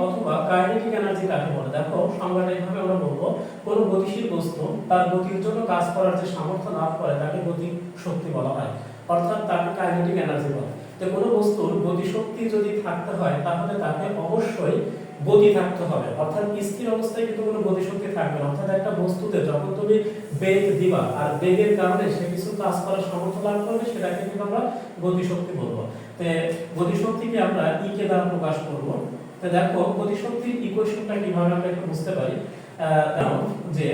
অথবা kinetic energy কাকে বলে? দেখো সংজ্ঞাটা এইভাবে আমরা বলবো, কোনো গতিশীল বস্তু তার গতির জন্য কাজ করার যে সামর্থ্য লাভ করে তাকে গতি শক্তি বলা হয়, অর্থাৎ তাকে কাইনেটিক এনার্জি বলে। তো কোনো বস্তুর গতি শক্তি যদি থাকতে হয় তাহলে তাকে অবশ্যই গতি থাকতে হবে, অর্থাৎ স্থির অবস্থায় কিন্তু কোনো গতি শক্তি থাকবে না। অর্থাৎ একটা বস্তুতে যখন তুমি বেগ দিবা আর বেগের কারণে সে কিছু কাজ করার সামর্থ্য লাভ করবে, সেটাকে কিন্তু আমরা গতি শক্তি বলবো। তো গতি শক্তিকে আমরা ই কে দ্বারা প্রকাশ করব। তো দেখো গতি শক্তির ইকুয়েশনটা কিভাবে আমরা একটু বুঝতে পারি। যে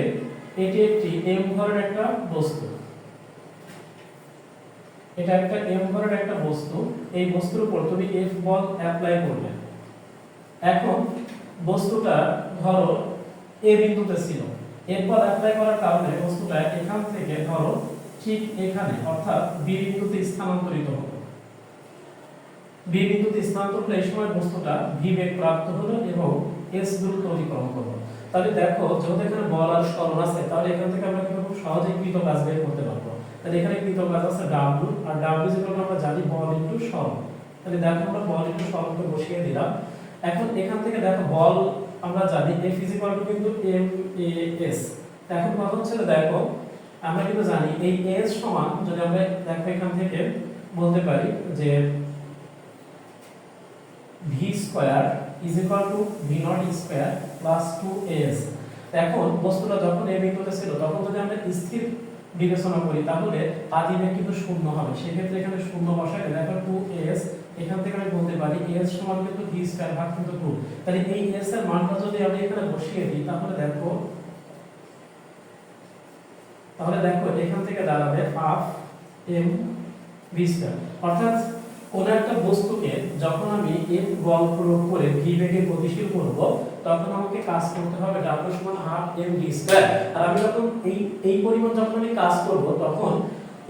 এটি একটি m ভরের একটা বস্তু, এটা একটা m ভরের একটা বস্তু, এই বস্তুর উপর তুমি F বল অ্যাপ্লাই করবে। এখন বস্তুটা ধরো a বিন্দুতে ছিল, F বল অ্যাপ্লাই করার কারণে বস্তুটা এখান থেকে ধরো ঠিক এখানে অর্থাৎ b বিন্দুতে স্থানান্তরিত হলো। b বিন্দুতে স্থানান্তর হলে এই সময় বস্তুটা v বেগ প্রাপ্ত হলো এবং s দূরত্ব অতিক্রম করলো। তাহলে দেখো যেহেতু এখানে বল আর সরণ আছে, তাহলে এখান থেকে আমরা কিন্তু খুব সহজেই কৃত কাজ বের করতে পারবো। তাহলে এখানে কৃত কাজ আছে w, আর w যেটা আমরা জানি বল ইনটু সরণ। তাহলে দেখো আমরা বল ইনটু সরণকে বসিয়ে দিলাম। এখন এখান থেকে দেখো বল আমরা জানি F কিন্তু m a s। এখন কথা হচ্ছে দেখো আমরা কিন্তু জানি এই s সমান, যদি আমরা দেখো এখান থেকে বলতে পারি যে v square is equal two v not square plus 2as। এখন বস্তুটা যখন a বিন্দুতে ছিল তখন যদি আমরা স্থির বিবেচনা করি তাহলে আদি বেগ কিন্তু শূন্য হবে, সেক্ষেত্রে এখানে শূন্য বসাই দেখো 2as, এখান থেকে আমি বলতে পারি as সমান কিন্তু v স্কয়ার ভাগ কিন্তু 2। তাহলে এই s এর মানটা যদি আমি এখানে বসিয়ে দিই তাহলে দেখো এখান থেকে দাঁড়াবে হাফ m v স্কয়ার। অর্থাৎ কোন একটা বস্তুকে যখন আমি F বল প্রয়োগ করে v বেগে গতিশীল করব তখন আমাকে কাজ করতে হবে w সমান হাফ m v স্কয়ার। আর আমি যখন এই পরিমাণ যখন আমি কাজ করব তখন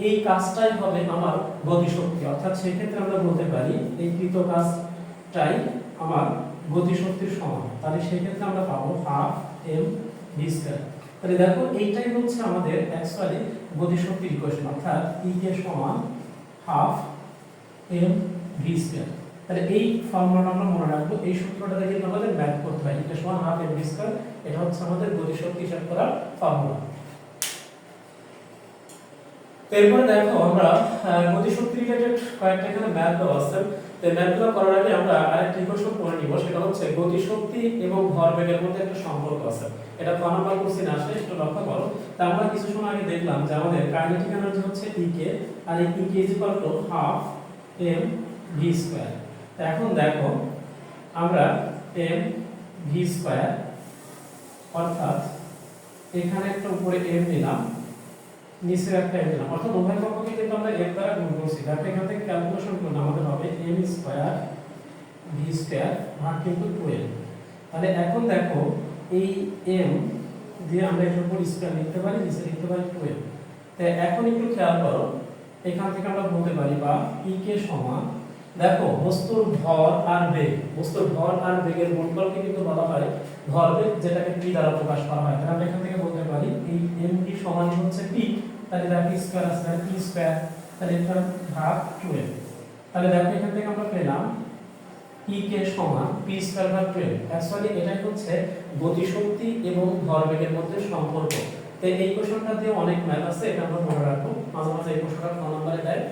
এই কাজটাই হবে আমার গতি শক্তি। অর্থাৎ সেই ক্ষেত্রে আমরা বলতে পারি এই কৃত কাজটাই আমার গতি শক্তির সমান। তাহলে সেই ক্ষেত্রে আমরা পাবো হাফ m v স্কয়ার। তাহলে দেখো এইটাই হচ্ছে আমাদের অ্যাকচুয়ালি গতি শক্তির ইকুয়েশন, অর্থাৎ E কে সমান হাফ m v স্কয়ার। তাহলে এই ফর্মুলাটা আমরা মনে রাখবো, এই সূত্রটা দেখে আমাদের ম্যাথ করতে হয়। এটা সমান হাফ m v স্কয়ার, এটা হচ্ছে আমাদের গতি শক্তি হিসাব করার ফর্মুলা। এরপরে দেখো আমরা গতি শক্তি রিলেটেড কয়েকটা এখানে ম্যাথ দেওয়া আছে। তো ম্যাথগুলো করার আগে আমরা আরেকটা ইকুয়েশন পড়ে নিব, সেটা হচ্ছে গতি শক্তি এবং ভরবেগের মধ্যে একটা সম্পর্ক আছে। এটা কোন নাম্বার কোশ্চেন আসে একটু লক্ষ্য করো। তা আমরা কিছু সময় আগে দেখলাম যে আমাদের কাইনেটিক এনার্জি হচ্ছে E কে, আর এই E কে is equal to half m v square. এখন দেখো আমরা m v স্কয়ার অর্থাৎ এখানে একটা উপরে m নিলাম, নিচে একটা m নিলাম, অর্থাৎ উভয় পক্ষকে কিন্তু আমরা m দ্বারা গুণ করছি। দেখো এখান থেকে ক্যালকুলেশন করলে আমাদের হবে m স্কয়ার v স্কয়ার ভাগ কিন্তু 2m। তাহলে এখন দেখো এই m দিয়ে আমরা এর উপর স্কয়ার লিখতে পারি, নিচে লিখতে পারি 2m। তাই এখন একটু খেয়াল করো, এখান থেকে আমরা বলতে পারি বা E কে সমান, দেখো বস্তুর ভর আর বেগ, বস্তুর ভর আর বেগের গুণফলকে কিন্তু বলা হয় ভরবেগ, যেটাকে p দ্বারা প্রকাশ করা হয়। তাহলে আমরা এখান থেকে বলতে পারি এই m কি সমান হচ্ছে p, তাহলে দেখো স্কয়ার আছে p স্কয়ার, তাহলে এটা ভাগ 2m। তাহলে দেখো এখান থেকে আমরা পেলাম E কে সমান p স্কয়ার ভাগ 2m। অ্যাকচুয়ালি এটাই হচ্ছে গতি শক্তি এবং ভরবেগের মধ্যে সম্পর্ক। তো এই কোশ্চেনটা দিয়ে অনেক ম্যাথ আছে, এটা আমরা মনে রাখবো, মাঝে মাঝে এই কোশ্চেনটা কোন নম্বরে দেয়।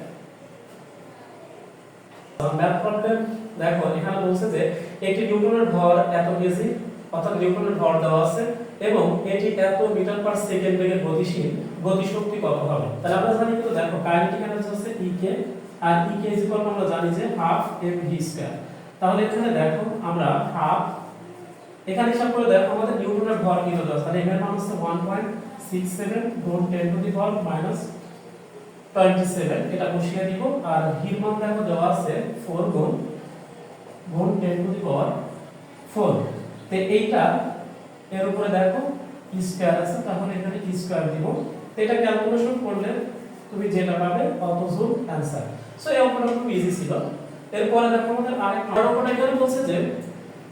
ম্যাথ প্রবলেম দেখো এখানে বলছে যে একটি নিউটনের ভর এত কেজি, অর্থাৎ নিউটনের ভর দেওয়া আছে এবং এটি এত মিটার পার সেকেন্ড বেগে গতিশীল, গতি শক্তি কত হবে? তাহলে আমরা জানি কিন্তু দেখো কাইনেটিক এনার্জি হচ্ছে E কে, আর E কে ইজ ইকুয়াল টু আমরা জানি যে হাফ m v স্কয়ার। তাহলে এখানে দেখো আমরা হাফ, এখানে হিসাব করে দেখো আমাদের নিউটনের ভর কি হলো, তাহলে এর মান হচ্ছে 1.67 গুণ 10 টু দি পাওয়ার মাইনাস 27, এটা বসিয়ে দিব। আর ভির মান দেখো দেওয়া আছে 4 গুণ 10 টু দি পাওয়ার 4। তো এইটা এর উপরে দেখো স্কয়ার আছে, তাহলে এখানে স্কয়ার দিব। তো এটা ক্যালকুলেশন করলে তুমি যেটা পাবে অত জুল आंसर। সো এই অঙ্কটা খুব ইজি ছিল। এরপরে দেখো আমাদের আরেকটা অঙ্কটা এখানে বলছে যে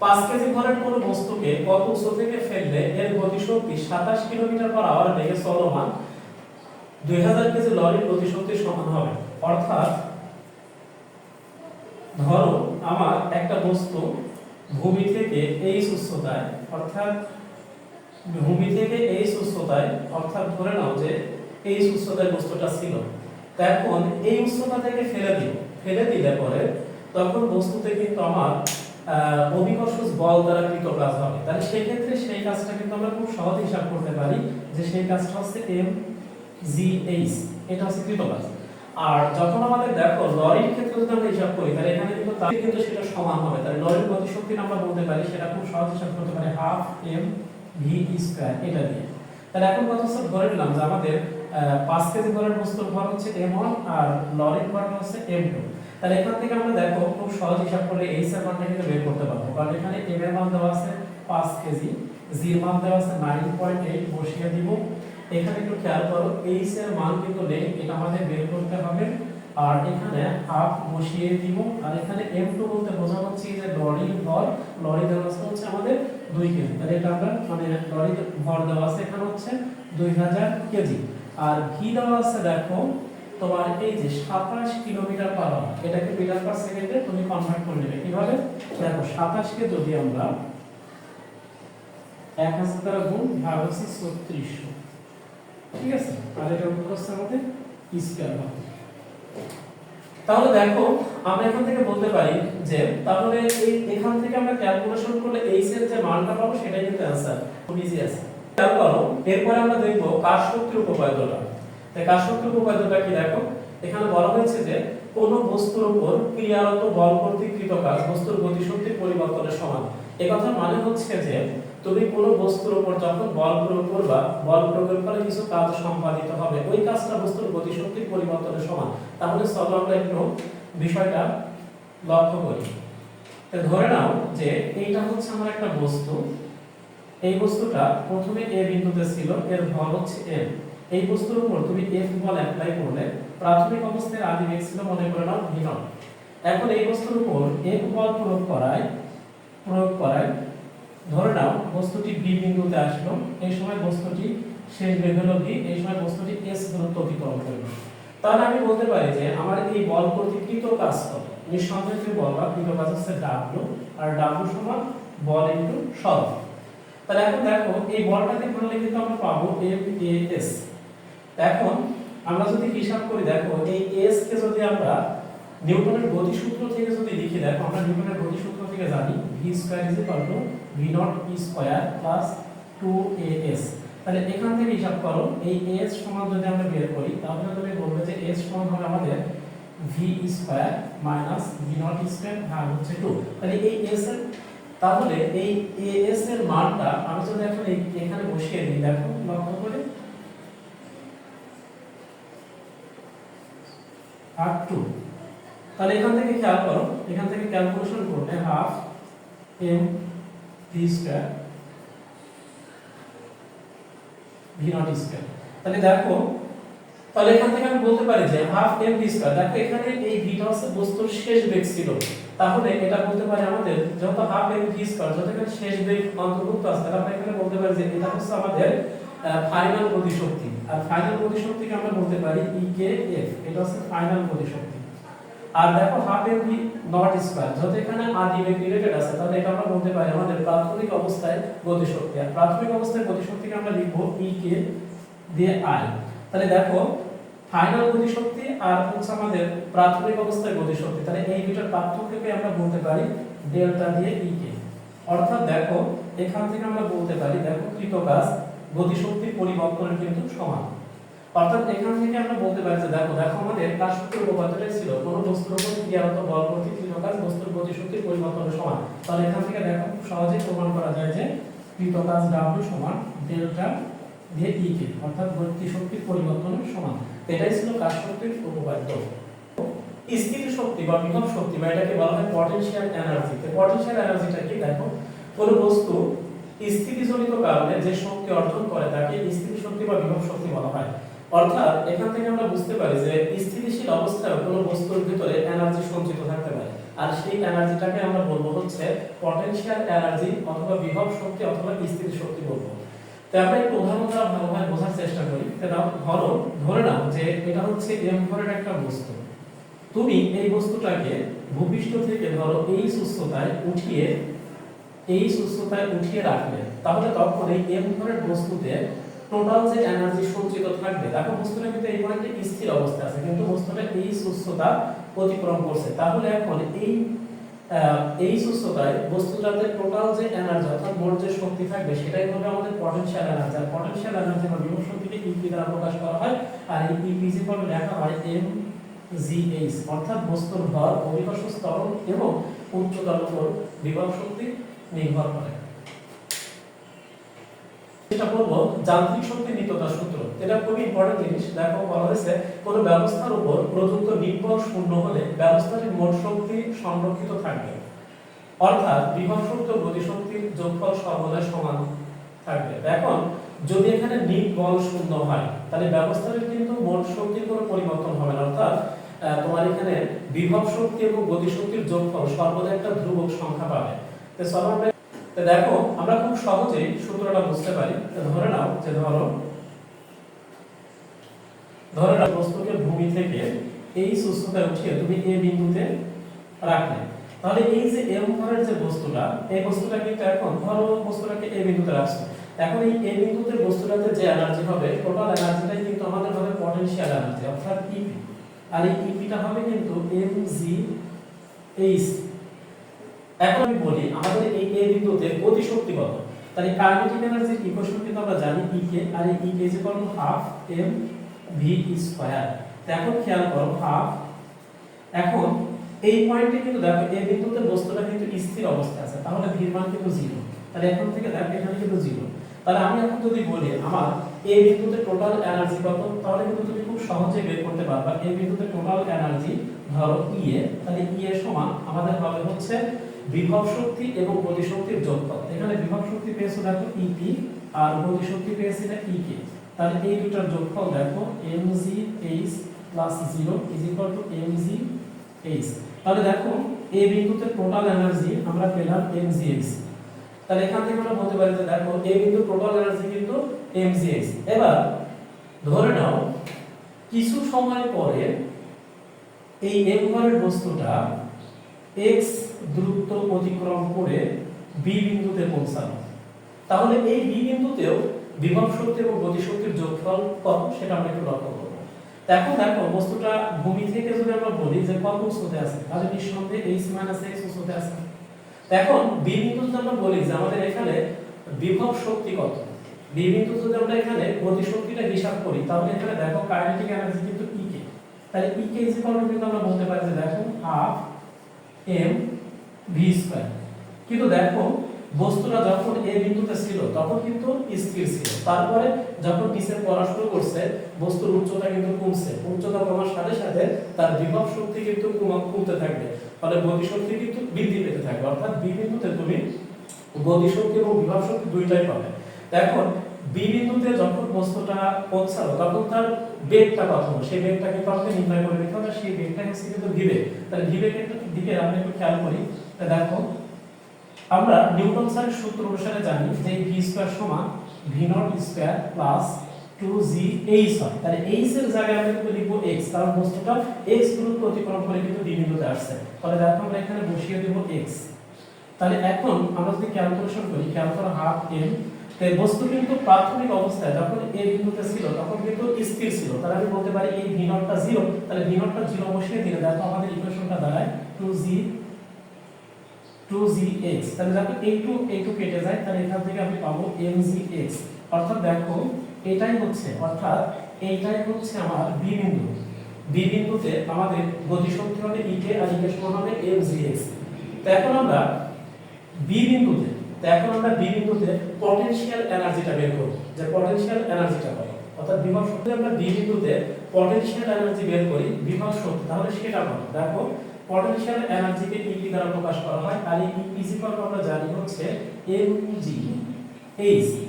5 কেজি ভরের কোন বস্তুকে কত উচ্চ থেকে ফেললে এর গতিশক্তি 27 কিলোমিটার/আওয়ার বেগে চলমান 2000 কেজি লরির গতিশক্তির সমান হবে। অর্থাৎ ধরো আমার একটা বস্তু ভূমি থেকে এই উচ্চতায়, অর্থাৎ ভূমি থেকে এই উচ্চতায়, অর্থাৎ ধরে নাও যে এই উচ্চতায় বস্তুটা ছিল, এখন এই উচ্চতা থেকে ফেলে দিলে পরে তখন বস্তুতে কিন্তু আমার অভিকর্ষজ বল দ্বারা কৃত কাজ হবে। তাহলে সেই ক্ষেত্রে সেই কাজটা কিন্তু আমরা খুব সহজে হিসাব করতে পারি যে সেই কাজটা হচ্ছে এম জি এইচ, এটা হচ্ছে কৃত কাজ। আর যখন আমাদের দেখো লরির ক্ষেত্রে যদি আমরা হিসাব করি তাহলে এখানে কিন্তু তার কিন্তু সেটা সমান হবে। তাহলে লরির গতিশক্তি আমরা বলতে পারি সেটা খুব সহজে হিসাব করতে পারি হাফ এম ভি স্কয়ার এটা দিয়ে। তাহলে এখন কথা হচ্ছে ধরে নিলাম যে আমাদের 5 কেজি ভরের বস্তুর ভর হচ্ছে m1 আর লরির ভর হচ্ছে m2। তাহলে এখান থেকে আমরা দেখো খুব সহজ হিসাব করলে এইচ এর মানটা কিন্তু বের করতে পারবো, কারণ এখানে m এর মান দেওয়া আছে 5 কেজি, g এর মান দেওয়া আছে 9.8, বসিয়ে দিব। এখানে একটু খেয়াল করো এইচ এর মান কিন্তু নেই, এটা আমাদের বের করতে হবে। আর এখানে হাফ বসিয়ে দিব। আর এখানে m2 বলতে বোঝা হচ্ছে যে লরির ভর, লরি দেওয়া হচ্ছে আমাদের 2 কেজি। তাহলে এটা আমরা মানে লরির ভর দেওয়া আছে এখানে হচ্ছে 2000 কেজি। আর ভি দেওয়া আছে দেখো তোমার এই যে 27 কিলোমিটার পার আওয়ার, এটাকে মিটার পার সেকেন্ডে তুমি কনভার্ট করে নেবে। কিভাবে দেখো 27 কে যদি আমরা 1000 দ্বারা গুণ ভাগ হচ্ছে 3600, ঠিক আছে, আর এটা উপর হচ্ছে আমাদের স্কয়ার হবে। তাহলে দেখো আমরা এখান থেকে বলতে পারি যে তাহলে এই এখান থেকে আমরা ক্যালকুলেশন করলে এইচ এর যে মানটা পাবো সেটাই কিন্তু অ্যানসার, খুব ইজি আছে। খেয়াল করো এরপর আমরা দেখব কাজ শক্তির উপপাদ্যটা। তাই কাজ শক্তির উপপাদ্যটা কি দেখো, এখানে বলা হয়েছে যে কোন বস্তুর উপর ক্রিয়ারত বল কর্তৃক কৃত কাজ বস্তুর গতিশক্তির পরিবর্তনের সমান। এই কথার মানে হচ্ছে যে তুমি কোন বস্তুর উপর যখন বল প্রয়োগ করবা, বল প্রয়োগের ফলে কিছু কাজ সম্পাদিত হবে, ওই কাজটা বস্তুর গতিশক্তির পরিবর্তনের সমান। তাহলে চলো আমরা একটু বিষয়টা লক্ষ্য করি। ধরে নাও যে এইটা হচ্ছে আমার একটা বস্তু, এই বস্তুটা প্রথমে এ বিন্দুতে ছিল, এর ভর হচ্ছে m। এই বস্তুর উপর তুমি F বল অ্যাপ্লাই করলে প্রাথমিক অবস্থায় আদি বেগ ছিল মনে করে নাও v0। এখন এই বস্তুর উপর F বল প্রয়োগ করায় ধরে নাও বস্তুটি b বিন্দুতে আসলো, এই সময় বস্তুটি শেষ বেগ হলো v, এই সময় বস্তুটি s দূরত্ব অতিক্রম করবে। তাহলে আমি বলতে পারি যে আমার এই বল কর্তৃক কৃত কাজ কত, নিঃসন্দেহে যে বল বা কৃত কাজ হচ্ছে w, আর w সমান বল ইনটু সরণ। তাহলে এখন দেখো এই বলটাকে ধরলে কিন্তু আমরা পাবো m a s। এখন আমরা যদি হিসাব করি দেখো এই s কে যদি আমরা নিউটনের গতিসূত্র থেকে যদি লিখি, দেখো আমরা নিউটনের গতিসূত্র থেকে জানি v square v0 e square 2as। তাহলে এখান থেকে হিসাব করো এই s সমান যদি আমরা বের করি তাহলে তুমি বলবে যে s সমান হবে আমাদের v স্কয়ার v0 স্কয়ার ভাগ হচ্ছে 2। তাহলে এই s এর, তাহলে এই as এর মানটা আমি যদি এখন এখানে বসিয়ে দিই, দেখো লক্ষ্য করে ভাগ 2। তাহলে এখান থেকে খেয়াল করো, এখান থেকে ক্যালকুলেশন করলে half m v square v0 square. তাহলে দেখো তাহলে এখান থেকে আমি বলতে পারি যে হাফ m v স্কয়ার। দেখো এখানে এই v হচ্ছে বস্তুর শেষ বেগ ছিল, তাহলে এটা বলতে পারি আমাদের যত হাফ m v স্কয়ার যত এখানে শেষ বেগ অন্তর্ভুক্ত আছে, তাহলে আমরা এখানে বলতে পারি যে এটা হচ্ছে আমাদের ফাইনাল গতিশক্তি। আর ফাইনাল গতিশক্তিকে আমরা বলতে পারি ekf, এটা হচ্ছে ফাইনাল গতিশক্তি। আর দেখো half m v not square যত এখানে আদি বেগ রিলেটেড আছে, তাহলে এটা আমরা বলতে পারি আমাদের প্রাথমিক অবস্থায় গতিশক্তি। আর প্রাথমিক অবস্থায় গতিশক্তিকে আমরা লিখব ek দিয়ে i। তাহলে দেখো ফাইনাল গতিশক্তি আর হচ্ছে আমাদের প্রাথমিক অবস্থায় গতিশক্তি, তাহলে এই দুটোর পার্থক্যকে আমরা বলতে পারি ডেল্টা দিয়ে ek। অর্থাৎ দেখো এখান থেকে আমরা বলতে পারি দেখো কৃত কাজ গতিশক্তির পরিবর্তনের কিন্তু সমান। অর্থাৎ এখান থেকে আমরা বলতে পারি যে দেখো আমাদের কাজ শক্তির উপপাদ্যটাই ছিল কোন বস্তুর উপর ক্রিয়ারত বল কর্তৃক কৃত কাজ বস্তুর গতিশক্তির পরিবর্তনের সমান। তাহলে এখান থেকে দেখো খুব সহজেই প্রমাণ করা যায় যে কৃত কাজ w সমান ডেল্টা দিয়ে ek, অর্থাৎ গতিশক্তির পরিবর্তনের সমান। এটাই ছিল কাজ শক্তির উপপাদ্য। স্থিতি শক্তি বা বিভব শক্তি বা এটাকে বলা হয় পটেনশিয়াল এনার্জি। তো পটেনশিয়াল এনার্জিটা কি, দেখো কোন বস্তু স্থিতিজনিত কারণে যে শক্তি অর্জন করে তাকে স্থিতি শক্তি বা বিভব শক্তি বলা হয়। অর্থাৎ এখান থেকে আমরা বুঝতে পারি যে স্থিতিশীল অবস্থায় কোনো বস্তুর ভিতরে এনার্জি সঞ্চিত থাকতে পারে, আর সেই এনার্জিটাকে আমরা বলবো হচ্ছে পটেনশিয়াল এনার্জি অথবা বিভব শক্তি অথবা স্থিতি শক্তি বলবো। তো আমরা একটু উদাহরণ দ্বারা ভালোভাবে বোঝার চেষ্টা করি। ধরে নাও যে এটা হচ্ছে m ভরের একটা বস্তু, তুমি এই বস্তুটাকে ভূপৃষ্ঠ থেকে ধরো এই উচ্চতায় উঠিয়ে এই সুস্থতায় উঠিয়ে রাখলে তাহলে তখন এই m ভরের বস্তুতে টোটাল যে এনার্জি সঞ্চিত থাকবে, দেখো বস্তুটা কিন্তু এই পয়েন্টে স্থির অবস্থায় আছে কিন্তু বস্তুটা এই সুস্থতা অতিক্রম করছে, তাহলে এখন এই সুস্থতায় বস্তুটাতে টোটাল যে এনার্জি অর্থাৎ মোট যে শক্তি থাকবে সেটাই হবে আমাদের পটেনশিয়াল এনার্জি। আর পটেনশিয়াল এনার্জি বা বিভব শক্তিকে ইপি দ্বারা প্রকাশ করা হয়, আর এই ইপি ইকুয়াল লেখা হয় mgh, অর্থাৎ বস্তুর ভর, অভিকর্ষ ত্বরণ এবং উচ্চতার উপর বিভব শক্তি নির্ভর করে। এটা বলবো যান্ত্রিক শক্তি নিত্যতা সূত্র। এটা খুবই ইম্পর্টেন্ট জিনিস। দেখো বলা হয়েছে কোন ব্যবস্থার উপর প্রযুক্ত নির্ভর শূন্য হলে ব্যবস্থাটির মোট শক্তি সংরক্ষিত থাকবে, অর্থাৎ বিভব শক্তি ও গতি শক্তির যোগফল সর্বদা সমান থাকবে। এখন যদি এখানে নির্বল শূন্য হয় তাহলে ব্যবস্থাটির কিন্তু মোট শক্তির কোনো পরিবর্তন হবে না, অর্থাৎ তোমার এখানে বিভব শক্তি এবং গতি শক্তির যোগফল সর্বদা একটা ধ্রুবক সংখ্যা পাবে। তো দেখো আমরা খুব সহজেই সূত্রটা বুঝতে পারি। ধরে নাও যে ধরো বস্তুকে ভূমি থেকে এই সুস্থতায় উঠিয়ে তুমি এ বিন্দুতে রাখলে, তাহলে এই যে m ভরের যে বস্তুটা, এই বস্তুটা কিন্তু এখন ধরো বস্তুটাকে এ বিন্দুতে রাখছো, এখন এই এ বিন্দুতে বস্তুটাতে যে এনার্জি হবে টোটাল এনার্জিটাই কিন্তু আমাদের হবে পটেনশিয়াল এনার্জি অর্থাৎ ইপি, আর এই ইপিটা হবে কিন্তু mgh। এখন আমি বলি আমাদের এই এ বিন্দুতে গতি শক্তি কত, তাহলে কাইনেটিক এনার্জির ইকুয়েশন কিন্তু আমরা জানি E আর এই E = ½ mv²। তো এখন খেয়াল করো ½ এখন এই পয়েন্টে কিন্তু দেখো এই বিন্দুতে বস্তুটা কিন্তু স্থির অবস্থায় আছে, তাহলে v এর মান কিন্তু 0, তাহলে এখন থেকে দেখো এখানে কিন্তু 0। তাহলে আমি এখন যদি বলি আমার এই বিন্দুতে টোটাল এনার্জি কত, তাহলে কিন্তু তুমি খুব সহজে বের করতে পারবা। এই বিন্দুতে টোটাল এনার্জি ধরো E এ, তাহলে E এর সমান আমাদের হবে হচ্ছে বিভব শক্তি এবং গতি শক্তির যোগফল। এখানে বিভব শক্তি পেয়েছো দেখো EP আর গতি শক্তি পেয়েছি না EK, তাহলে এই দুটোর যোগফল দেখো mgh + 0 = mgh। তাহলে দেখো এই বিন্দুতে টোটাল এনার্জি আমরা পেলাম mgh, তাহলে এখান থেকে আমরা বলতে পারি যে দেখো এই বিন্দুর টোটাল এনার্জি কিন্তু mgh। এবার ধরে নাও কিছু সময় পরে এই m ভরের বস্তুটা x দূরত্ব অতিক্রম করে b বিন্দুতে পৌঁছালো, তাহলে এই b বিন্দুতেও বিভব শক্তি এবং গতি শক্তির যোগফল কত সেটা আমরা একটু লক্ষ্য করব। এখন দেখো বস্তুটা ভূমি থেকে যদি আমরা বলি যে কত উচ্চতে আছে, তাহলে নিঃসন্দেহে h - x উচ্চতে আছে। এখন b বিন্দুতে আমরা বলি যে আমাদের এখানে বিভব শক্তি কত, b বিন্দুতে যদি আমরা এখানে গতি শক্তিটা হিসাব করি তাহলে এখানে দেখো কাইনেটিক এনার্জি কিন্তু ek, তাহলে ek কিন্তু আমরা বলতে পারি যে দেখো ½ mv²। কিন্তু দেখো বস্তুটা যখন এ বিন্দুতে ছিল তখন কিন্তু স্থির ছিল, তারপরে যখন নিচে পড়া শুরু করছে বস্তুর উচ্চতা কিন্তু কমছে, উচ্চতা কমার সাথে সাথে তার বিভব শক্তি কিন্তু কমতে থাকবে, ফলে গতি শক্তি কিন্তু বৃদ্ধি পেতে থাকবে, অর্থাৎ বি বিন্দুতে তুমি গতি শক্তি এবং বিভব শক্তি দুইটাই পাবে। এখন বি বিন্দুতে যখন বস্তুটা পৌঁছালো তখন তার বেগটা কত, সেই বেগটা কিন্তু আমাকে নির্ণয় করে নিতে হবে, সেই বেগটা হচ্ছে কিন্তু ভি বেগ। তাহলে ভি বেগের দিকে আমরা একটু খেয়াল করি। দেখো আমরা নিউটন স্যারের সূত্র অনুসারে জানি যে v² = v0² + 2gh হয়, তাহলে h এর জায়গায় আমরা কিন্তু লিখব x, কারণ বস্তুটা x দূরত্ব অতিক্রম করে কিন্তু d বিন্দুতে আসছে, তাহলে দেখো আমরা এখানে বসিয়ে দেব x। তাহলে এখন আমরা যদি ক্যালকুলেশন করি, খেয়াল করো ½ m, তাই বস্তু কিন্তু প্রাথমিক অবস্থায় যখন a বিন্দুতে ছিল তখন কিন্তু স্থির ছিল, তাহলে আমি বলতে পারি এই v0টা 0, তাহলে v0টা 0 বসিয়ে দিলে দেখো আমাদের ইকুয়েশনটা দাঁড়ায় 2gh। তাহলে দেখো এই টু কেটে যায়, তাহলে এখান থেকে আমি পাবো mgh, অর্থাৎ দেখো এইটাই হচ্ছে আমার বি বিন্দু। বি বিন্দুতে আমাদের গতি শক্তি হবে ek আর ek সমান হবে mgh। তো এখন আমরা বি বিন্দুতে পটেনশিয়াল এনার্জিটা বের করব, যে পটেনশিয়াল এনার্জিটা কত, অর্থাৎ বিভব শক্তি আমরা বি বিন্দুতে পটেনশিয়াল এনার্জি বের করি বিভব শক্তি, তাহলে সেটা কত, দেখো পটেনশিয়াল এনার্জিকে EP দ্বারা প্রকাশ করা হয়, আর এই EP আমরা জানি হচ্ছে mgh।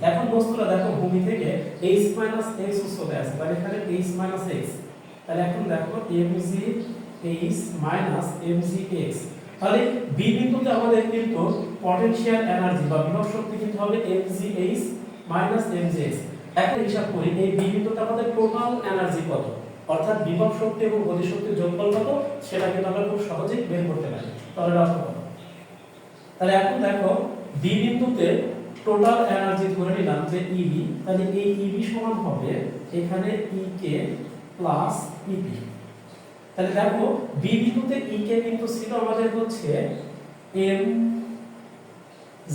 এখন বস্তুটা দেখো ভূমি থেকে h - x উচ্চতায় আছে, তাহলে এখানে h - x, তাহলে এখন দেখো mgh - mgh, তাহলে বি বিন্দুতে আমাদের কিন্তু পটেনশিয়াল এনার্জি বা বিভব শক্তি কিন্তু হবে mgh - mgh। এখন হিসাব করি এই বি বিন্দুতে আমাদের টোটাল এনার্জি কত, অর্থাৎ বিভব শক্তি এবং গতি শক্তির যোগফল কত সেটা কিন্তু আমরা খুব সহজেই বের করতে পারি। তাহলে লক্ষ্য করো, তাহলে এখন দেখো বি বিন্দুতে টোটাল এনার্জি ধরে নিলাম যে ইবি, তাহলে এই ইবি সমান হবে এখানে ইকে প্লাস ইপি। তাহলে দেখো বি বিন্দুতে ইকে কিন্তু ছিল আমাদের হচ্ছে এম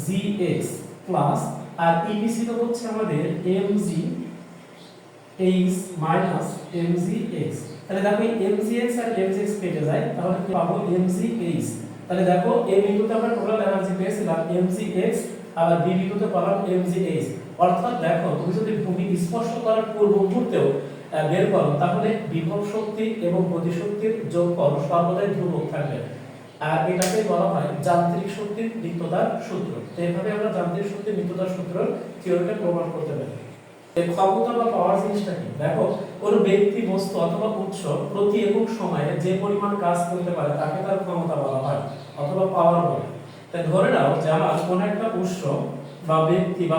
জি এক্স প্লাস, আর ইপি ছিল হচ্ছে আমাদের M G H minus M G X. তাহলে দেখো এম জি এক্স আর এম জি এক্স কেটে যায়, তাহলে কি পাবো এম জি এইচ। তাহলে দেখো এই বিন্দুতে আমরা টোটাল এনার্জি পেয়েছিলাম এম জি এক্স, আবার বি বিন্দুতে পেলাম এম জি এইচ। অর্থাৎ দেখো তুমি যদি ভূমি স্পর্শ করার পূর্ব মুহূর্তেও বের করো, তাহলে বিভব শক্তি এবং গতি শক্তির যোগফল সর্বদাই ধ্রুবক থাকবে। আর এটাকেই বলা হয় যান্ত্রিক শক্তির নিত্যতার সূত্র। এইভাবে আমরা যান্ত্রিক শক্তির নিত্যতার সূত্র থিওরিটা প্রমাণ করতে পারি। ক্ষমতা বা পাওয়ার জিনিসটা কি? দেখো কোনো ব্যক্তি, বস্তু অথবা উৎস প্রতি একক সময়ে যে পরিমাণ কাজ করতে পারে তাকে তার ক্ষমতা বলা হয় অথবা পাওয়ার বলে। তাই ধরে নাও যে আমার কোন একটা উৎস বা ব্যক্তি বা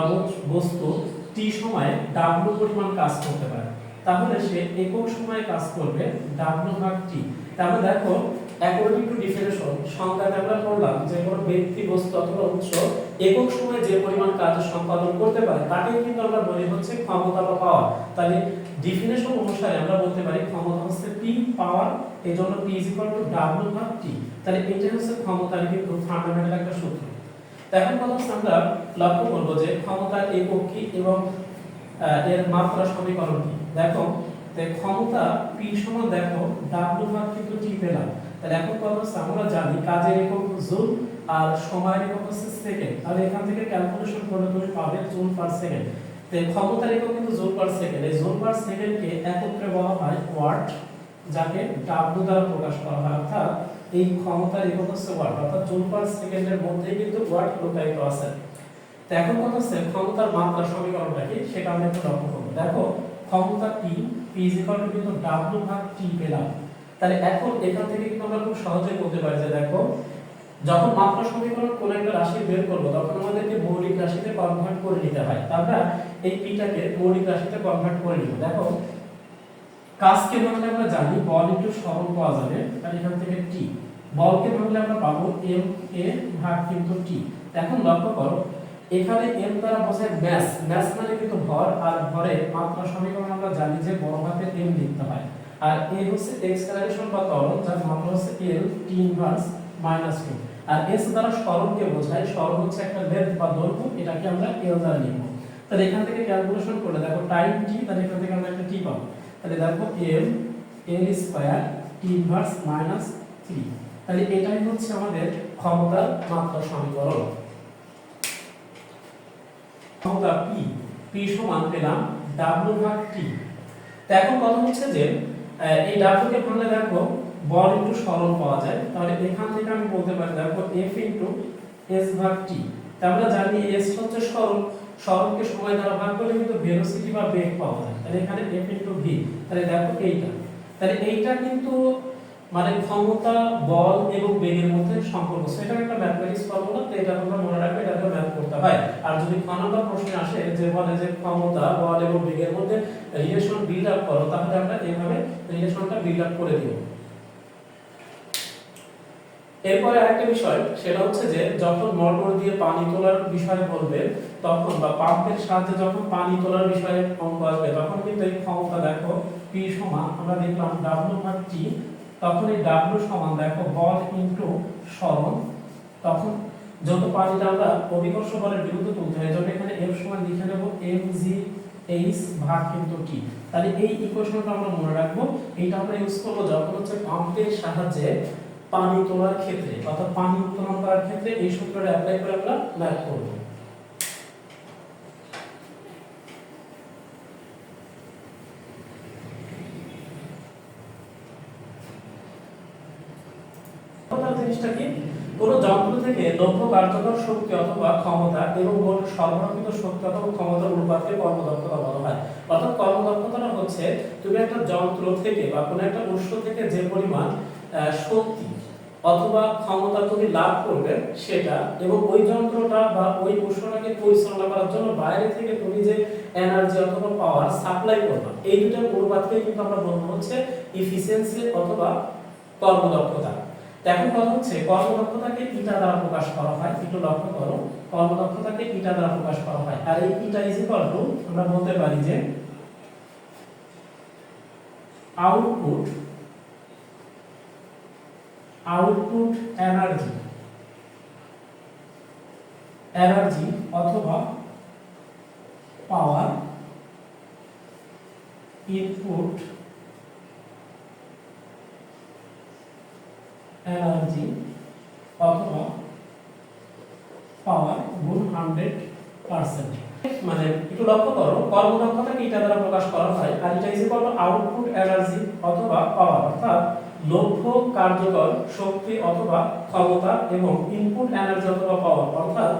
বস্তু টি সময়ে ডাব্লিউ পরিমাণ কাজ করতে পারে, তাহলে সে একক সময়ে কাজ করবে ডাব্লিউ ভাগ টি। তাহলে দেখো অ্যাকর্ডিং টু ডেফিনিশন সংজ্ঞাতে আমরা পড়লাম যে কোনো ব্যক্তি, বস্তু অথবা উৎস একক সময়ে যে পরিমাণ কাজ সম্পাদন করতে পারে তাকে কিন্তু আমরা বলি হচ্ছে ক্ষমতা বা পাওয়ার। তাহলে ডেফিনিশন অনুসারে আমরা বলতে পারি ক্ষমতা হচ্ছে পি, পাওয়ার এজন্য P is equal two W ভাগ টি। তাহলে এটা হচ্ছে ক্ষমতার কিন্তু ফান্ডামেন্টাল একটা সূত্র। এখন কথা হচ্ছে আমরা লক্ষ্য করব যে ক্ষমতার একক কি এবং এর মাত্রা সমীকরণ কি। দেখো ক্ষমতা পি সমান দেখো ডাব্লিউ ভাগ কিন্তু টি পেলাম। তাহলে এখন কথা হচ্ছে আমরা জানি কাজের একক জুল আর সময়ের একক হচ্ছে সেকেন্ড। তাহলে এখান থেকে ক্যালকুলেশন করলে তুমি পাবে জুল পার সেকেন্ড। তাই ক্ষমতার একক কিন্তু জুল পার সেকেন্ড। এই জুল পার সেকেন্ডকে একত্রে বলা হয় ওয়াট, যাকে ডাব্লিউ দ্বারা প্রকাশ করা হয়। অর্থাৎ এই ক্ষমতার একক হচ্ছে ওয়াট, অর্থাৎ জুল পার সেকেন্ডের মধ্যেই কিন্তু ওয়াট লুকায়িত আছে। তো এখন কথা হচ্ছে ক্ষমতার মাত্রা সমীকরণটা কি সেটা আমরা একটু লক্ষ্য করব। দেখো ক্ষমতা P ইজ ইকুয়াল টু কিন্তু W ভাগ T পেলাম। তাহলে এখন এখান থেকে কিন্তু আমরা খুব সহজেই বলতে পারি যে দেখো যখন মাত্রা সমীকরণ কোন একটা রাশি বের করব তখন আমাদেরকে মৌলিক রাশিতে কনভার্ট করে নিতে হয়। আমরা এই P-টাকে মৌলিক রাশিতে কনভার্ট করে নিব। দেখো কাজকে ভাঙলে আমরা জানি বল ইনটু সরণ পাওয়া যাবে, আর এখান থেকে T। বলকে ভাঙলে আমরা পাবো M A ভাগ কিন্তু T। এখন লক্ষ্য করো এখানে m দ্বারা বোঝায় মাস, মাস মানে কিন্তু ভর, আর ভরের মাত্রা সমীকরণ আমরা জানি যে বড় হাতের m লিখতে হয়। আর a হচ্ছে এক্সেলারেশন বা ত্বরণ, যার মাত্রা হচ্ছে l t ইনভার্স -2। আর s দ্বারা সরণকে বোঝায়, সরণ হচ্ছে একটা লেন্থ বা দৈর্ঘ্য, এটাকে আমরা l দ্বারা লিখব। তাহলে এখান থেকে ক্যালকুলেশন করলে দেখো টাইম t, তাহলে এখান থেকে আমরা একটা t পাবো। তাহলে দেখো l স্কয়ার t ইনভার্স -3। তাহলে এটাই হচ্ছে আমাদের ক্ষমতার মাত্রা সমীকরণ। ক্ষমতা P সমান পেলাম W ভাগ T। তো এখন কথা হচ্ছে যে এই W কে ভাঙলে দেখো বল ইনটু সরণ পাওয়া যায়। তাহলে এখান থেকে আমি বলতে পারি দেখো F ইনটু S ভাগ T। তাহলে আমরা জানি S হচ্ছে সরণ, সরণকে সময় দ্বারা ভাগ করলে কিন্তু ভেলোসিটি বা বেগ পাওয়া যায়। তাহলে এখানে F ইনটু V। তাহলে দেখো এইটা, তাহলে এইটা কিন্তু মানে ক্ষমতা, বল এবং বেগের মধ্যে সম্পর্ক। সেটা একটা ম্যাথমেটিক্স ফর্মুলা, তো এটা তোমরা মনে রাখবে, এটাকে ম্যাথ করতে হয়। আর যদি খ নম্বর প্রশ্নে আসে যে বলে যে ক্ষমতা, বল এবং বেগের মধ্যে রিলেশন বিল্ড আপ করো, তাহলে আমরা এইভাবে রিলেশনটা বিল্ড আপ করে দিব। এরপরে আরেকটা বিষয়, সেটা হচ্ছে যে যখন মোটর দিয়ে পানি তোলার বিষয় বলবে তখন, বা পাম্পের সাহায্যে যখন পানি তোলার বিষয়ে অঙ্ক আসবে তখন কিন্তু এই ক্ষমতা দেখো P সমান আমরা দেখলাম W ভাগ T। তখন এই W সমান দেখো বল ইনটু সরণ, তখন যত পানিটা আমরা অভিকর্ষ বলের বিরুদ্ধে তুলতে হয়, এজন্য এখানে F সমান লিখে নেব mgh ভাগ কিন্তু T। তাহলে এই ইকুয়েশনটা আমরা মনে রাখবো। এইটা আমরা ইউজ করব যখন হচ্ছে পাম্পের সাহায্যে পানি তোলার ক্ষেত্রে, অর্থাৎ পানি উত্তোলন করার ক্ষেত্রে এই সূত্রটা অ্যাপ্লাই করে আমরা ম্যাথ করব। জিনিসটা কি, কোন যন্ত্র থেকে দ্রব্য কার্যকর শক্তি অথবা ক্ষমতা এবং মোট সরবরাহিত শক্তি অথবা ক্ষমতার অনুপাতকে কর্মদক্ষতা বলা হয়। অর্থাৎ কর্মদক্ষতাটা হচ্ছে তুমি একটা যন্ত্র থেকে বা কোনো একটা উৎস থেকে যে পরিমাণ শক্তি অথবা ক্ষমতা তুমি লাভ করবে সেটা, এবং ওই যন্ত্রটা বা ওই উৎসটাকে পরিচালনা করার জন্য বাইরে থেকে তুমি যে এনার্জি অথবা পাওয়ার সাপ্লাই করবে, এই দুটোর অনুপাতকে কিন্তু আমরা বলবো হচ্ছে এফিসিয়েন্সি অথবা কর্মদক্ষতা। এখন কথা হচ্ছে কর্মদক্ষতাকে ইটা দ্বারা প্রকাশ করা হয়, একটু লক্ষ্য করো, কর্মদক্ষতাকে ইটা দ্বারা প্রকাশ করা হয়। আর এই ইটা ইজ ইকুয়াল টু আমরা বলতে পারি যে আউটপুট এনার্জি অথবা পাওয়ার ইনপুট এনার্জি অথবা পাওয়ার গুণ 100%। মানে একটু লক্ষ্য করো, কর্মদক্ষতাকে ইটা দ্বারা প্রকাশ করা হয়, আর এটা is equal two output energy অথবা পাওয়ার, অর্থাৎ লক্ষ্য কার্যকর শক্তি অথবা ক্ষমতা এবং ইনপুট এনার্জি অথবা পাওয়ার, অর্থাৎ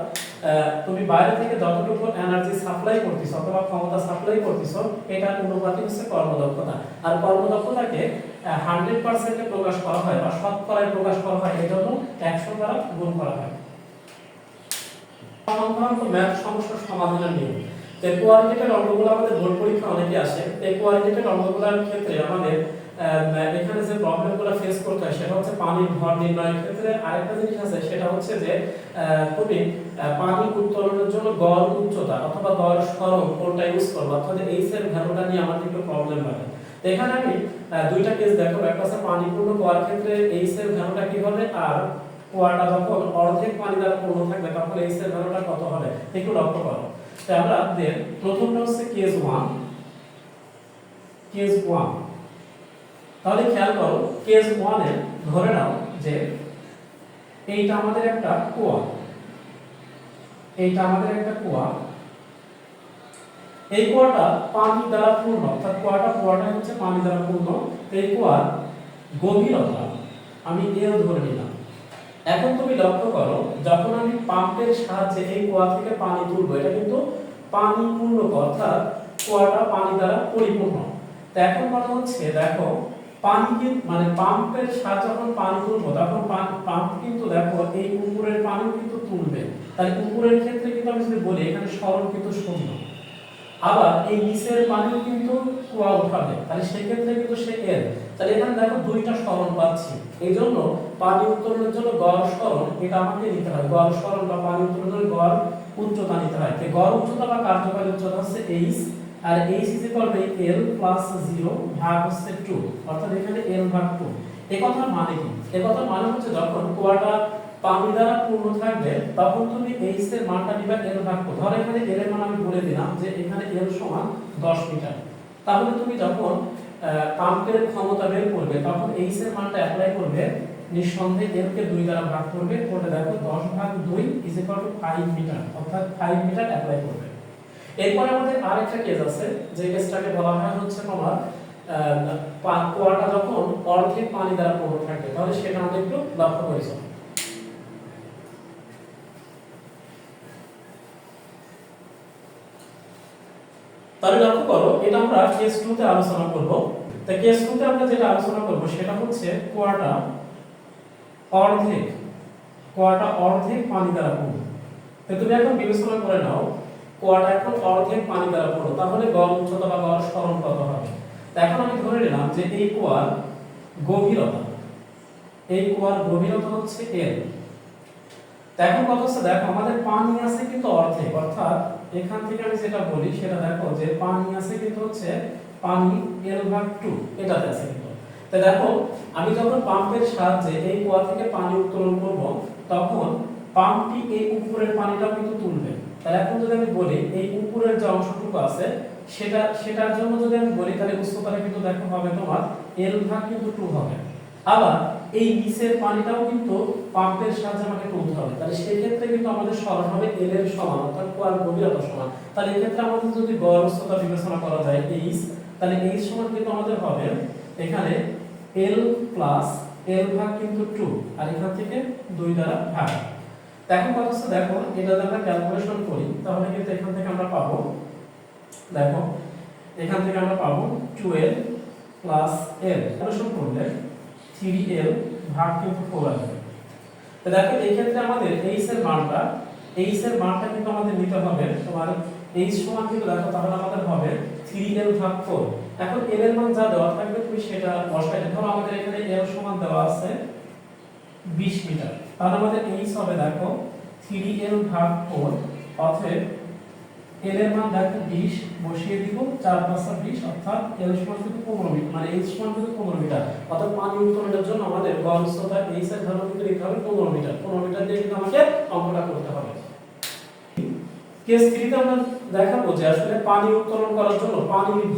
তুমি বাইরে থেকে যতটুকু এনার্জি সাপ্লাই করতেছ অথবা ক্ষমতা সাপ্লাই করতেছ এটা অনুপাতিক হচ্ছে কর্মদক্ষতা। আর কর্মদক্ষতাকে 100% এ প্রকাশ করা হয় বা শতকরায় প্রকাশ করা হয়, এজন্য 100 দ্বারা গুণ করা হয়। সাধারণত ম্যাথ সমস্যার সমাধানের নিয়ম। এই কোয়াড্রেটিক অঙ্কগুলো আমাদের বোর্ড পরীক্ষা অনেকে আসে। এই কোয়াড্রেটিক অঙ্কগুলোর ক্ষেত্রে আমাদের এখানে যে প্রবলেমগুলো ফেস করতে হয় সেটা হচ্ছে পানির ভর নির্ণয়ের ক্ষেত্রে আরেকটা জিনিস আছে, সেটা হচ্ছে যে তুমি পানি উত্তোলনের জন্য গড় উচ্চতা অথবা গড় সরণ কোনটা ইউজ করবে, অর্থাৎ এইচ এর ভ্যালুটা নিয়ে আমার একটু প্রবলেম হবে। তো এখানে আমি দুইটা কেস দেখো, একটা আছে পানি পূর্ণ কুয়ার ক্ষেত্রে এইচ এর ভ্যালুটা কি হবে, আর কুয়াটা যখন অর্ধেক পানি দ্বারা পূর্ণ থাকবে তখন এইচ এর ভ্যালুটা কত হবে একটু লক্ষ্য করো। তো আমরা প্রথমটা হচ্ছে কেস 1। তাহলে খেয়াল করো, কেস 1 এ ধরে নাও যে এইটা আমাদের একটা কুয়া, এই কুয়াটা পানি দ্বারা পূর্ণ, অর্থাৎ কুয়াটা হচ্ছে পানি দ্বারা পূর্ণ। এই কুয়ার গভীরতা আমি এল ধরে নিলাম। এখন তুমি লক্ষ্য করো, যখন আমি পাম্পের সাহায্যে এই কুয়া থেকে পানি তুলবো, এটা কিন্তু পানি পূর্ণ, অর্থাৎ কুয়াটা পানি দ্বারা পরিপূর্ণ। তো এখন কথা হচ্ছে দেখো, পানি মানে পাম্পের সাহায্যে যখন পানি তুলবো তখন পাম্প কিন্তু দেখো এই উপরের পানি কিন্তু তুলবে, তাই উপরের ক্ষেত্রে কিন্তু আমি যদি বলি এখানে সরণ কিন্তু শূন্য, আবার এই নিচের পানিও কিন্তু কুয়া উঠাবে, তাহলে সেই ক্ষেত্রে কিন্তু সে এল। তাহলে এখানে দেখো দুইটা সরণ পাচ্ছি, এইজন্য পানি উত্তোলনের জন্য গড় সরণ এটা আমাকে নিতে হয়, গড় সরণ বা পানি উত্তোলনের জন্য গড় উচ্চতা নিতে হয়। তো গড় উচ্চতা বা কার্যকারী উচ্চতা হচ্ছে h, আর h is equal to l plus 0 ভাগ হচ্ছে 2, অর্থাৎ এখানে l ভাগ 2। এই কথার মানে কি? এই কথার মানে হচ্ছে যখন কুয়াটা পানি দ্বারা পূর্ণ থাকবে তখন তুমি h এর মানটা নিবা l ভাগ 2। ধরো এখানে l এর মান আমি বলে দিলাম যে এখানে l সমান 10 মিটার। তাহলে তুমি যখন পাম্পের ক্ষমতা বের করবে তখন h এর মানটা অ্যাপ্লাই করবে, নিঃসন্দেহে l কে 2 দ্বারা ভাগ করবে, করে দেখো 10 ভাগ 2 ইজ ইকুয়াল টু 5 মিটার, অর্থাৎ 5 মিটার অ্যাপ্লাই করবে। এরপর আমাদের আরেকটা কেস আছে, যে কেসটাকে বলা হয় হচ্ছে তোমার কুয়াটা যখন অর্ধেক পানি দ্বারা পূর্ণ থাকবে, তাহলে সেটা আমরা একটু লক্ষ্য করেছি। তাহলে লক্ষ্য করো, এটা আমরা কেস 2 তে আলোচনা করব। তো কেস 2 তে আমরা যেটা আলোচনা করব সেটা হচ্ছে কুয়াটা অর্ধেক পানি দ্বারা পূর্ণ। তো তুমি এখন বিবেচনা করে নাও, কুয়াটা এখন অর্ধেক পানি দ্বারা পূর্ণ, তাহলে গড় উচ্চতা বা গড় সরণ কত হবে? তো এখন আমি ধরে নিলাম যে এই কুয়ার গভীরতা হচ্ছে l। তো এখন কথা হচ্ছে দেখো আমাদের পানি আছে কিন্তু অর্ধেক, অর্থাৎ এখান থেকে আমি যেটা বলি সেটা দেখো যে পানি আছে কিন্তু হচ্ছে পানি l ভাগ 2 এটাতে আছে কিন্তু। তো দেখো আমি যখন পাম্পের সাহায্যে এই কুয়া থেকে পানি উত্তোলন করব তখন পাম্পটি এই উপরের পানিটাও কিন্তু তুলবে। তাহলে এখন যদি আমি বলি এই উপরের যে অংশটুকু আছে সেটার জন্য যদি আমি বলি তাহলে উচ্চতাটা কিন্তু দেখো হবে তোমার l ভাগ কিন্তু 2 হবে। আবার এই নিচের পানিটাও কিন্তু পাম্পের সাহায্যে আমাকে তুলতে হবে, তাহলে সেই ক্ষেত্রে কিন্তু আমাদের সরণ হবে l এর সমান, অর্থাৎ কুয়ার গভীরতা সমান। তাহলে এই ক্ষেত্রে আমাদের যদি গড় উচ্চতা বিবেচনা করা যায় h, তাহলে h সমান কিন্তু আমাদের হবে এখানে l প্লাস l ভাগ কিন্তু 2, আর এখান থেকে 2 দ্বারা ভাগ। এখন কথা হচ্ছে দেখো এটা যদি আমরা ক্যালকুলেশন করি তাহলে কিন্তু এখান থেকে আমরা পাবো, দেখো এখান থেকে আমরা পাবো 12 প্লাস l, ক্যালকুলেশন করলে 3l ভাগ কিন্তু 4 আসবে। তো দেখো এই ক্ষেত্রে আমাদের h এর মানটা কিন্তু আমাদের নিতে হবে তোমার h সমান কিন্তু দেখো তাহলে আমাদের হবে 3l ভাগ 4। এখন l এর মান যা দেওয়া থাকবে তুমি সেটা বসাইলে, ধরো আমাদের এখানে l সমান দেওয়া আছে 20 মিটার। তাহলে আমাদের এইচ হবে দেখো 3l ভাগ 4, অতএব l এর মান দেখো 20 বসিয়ে দিব, 4 5 20, অর্থাৎ l সমান কিন্তু 15 মিটার, মানে h সমান কিন্তু 15 মিটার। অর্থাৎ পানি উত্তোলনের জন্য আমাদের গড় উচ্চতা h এর ধারণ কিন্তু নিতে হবে 15 মিটার। 15 মিটার দিয়ে কিন্তু আমাকে অঙ্কটা করতে হবে। কেস 3 তে আমরা দেখাবো যে আসলে পানি উত্তোলন করার জন্য পানির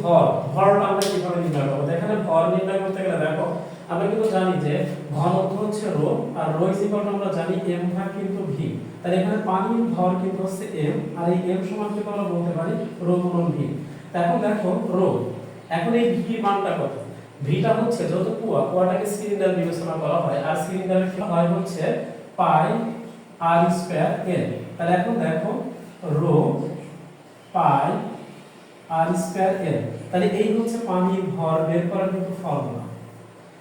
ভরটা আমরা কিভাবে নির্ণয় করব। এখানে ভর নির্ণয় করতে গেলে দেখো আমরা কিন্তু জানি যে ঘনত্ব হচ্ছে রো, আর রো ইজ ইকুয়াল টু আমরা জানি m ভাগ কিন্তু v। তাহলে এখানে পানির ভর কিন্তু হচ্ছে m, আর এই m সমান কিন্তু আমরা বলতে পারি রো গুণন v। এখন দেখো রো, এখন এই v মানটা কত? vটা হচ্ছে যত কুয়াটাকে সিলিন্ডার বিবেচনা করা হয়, আর সিলিন্ডারের কি হয় হচ্ছে পাই r স্কয়ার l। তাহলে এখন দেখো রো পাই r স্কয়ার l, তাহলে এই হচ্ছে পানির ভর বের করার কিন্তু ফর্মুলা।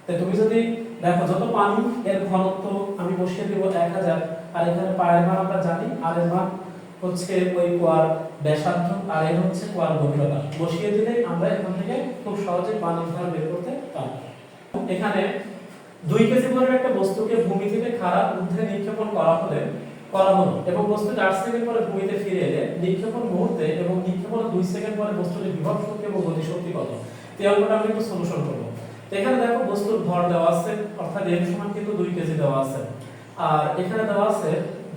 তাই তুমি যদি দেখো যত পানি এর ঘনত্ব আমি বসিয়ে দেব 1000, আর এখানে পায়ের মান আমরা জানি, আর এর মান হচ্ছে ওই কুয়ার ব্যাসার্ধ, আর এর হচ্ছে কুয়ার গভীরতা। বসিয়ে দিলে আমরা এখান থেকে খুব সহজে পানির ভর বের করতে পারব। এখানে 2 কেজি ভরের একটা বস্তুকে ভূমি থেকে খাড়া ঊর্ধ্বে নিক্ষেপণ করা হলো এবং বস্তুটি 8 সেকেন্ড পরে ভূমিতে ফিরে এলে নিক্ষেপণ মুহূর্তে এবং নিক্ষেপণ 2 সেকেন্ড পরে বস্তুটির বিভব শক্তি এবং গতি শক্তি কত? এই অঙ্কটা আমরা একটু সলিউশন করব। এখানে দেখো বস্তুর ভর দেওয়া আছে, অর্থাৎ m সমান কিন্তু 2 কেজি দেওয়া আছে, আর এখানে দেওয়া আছে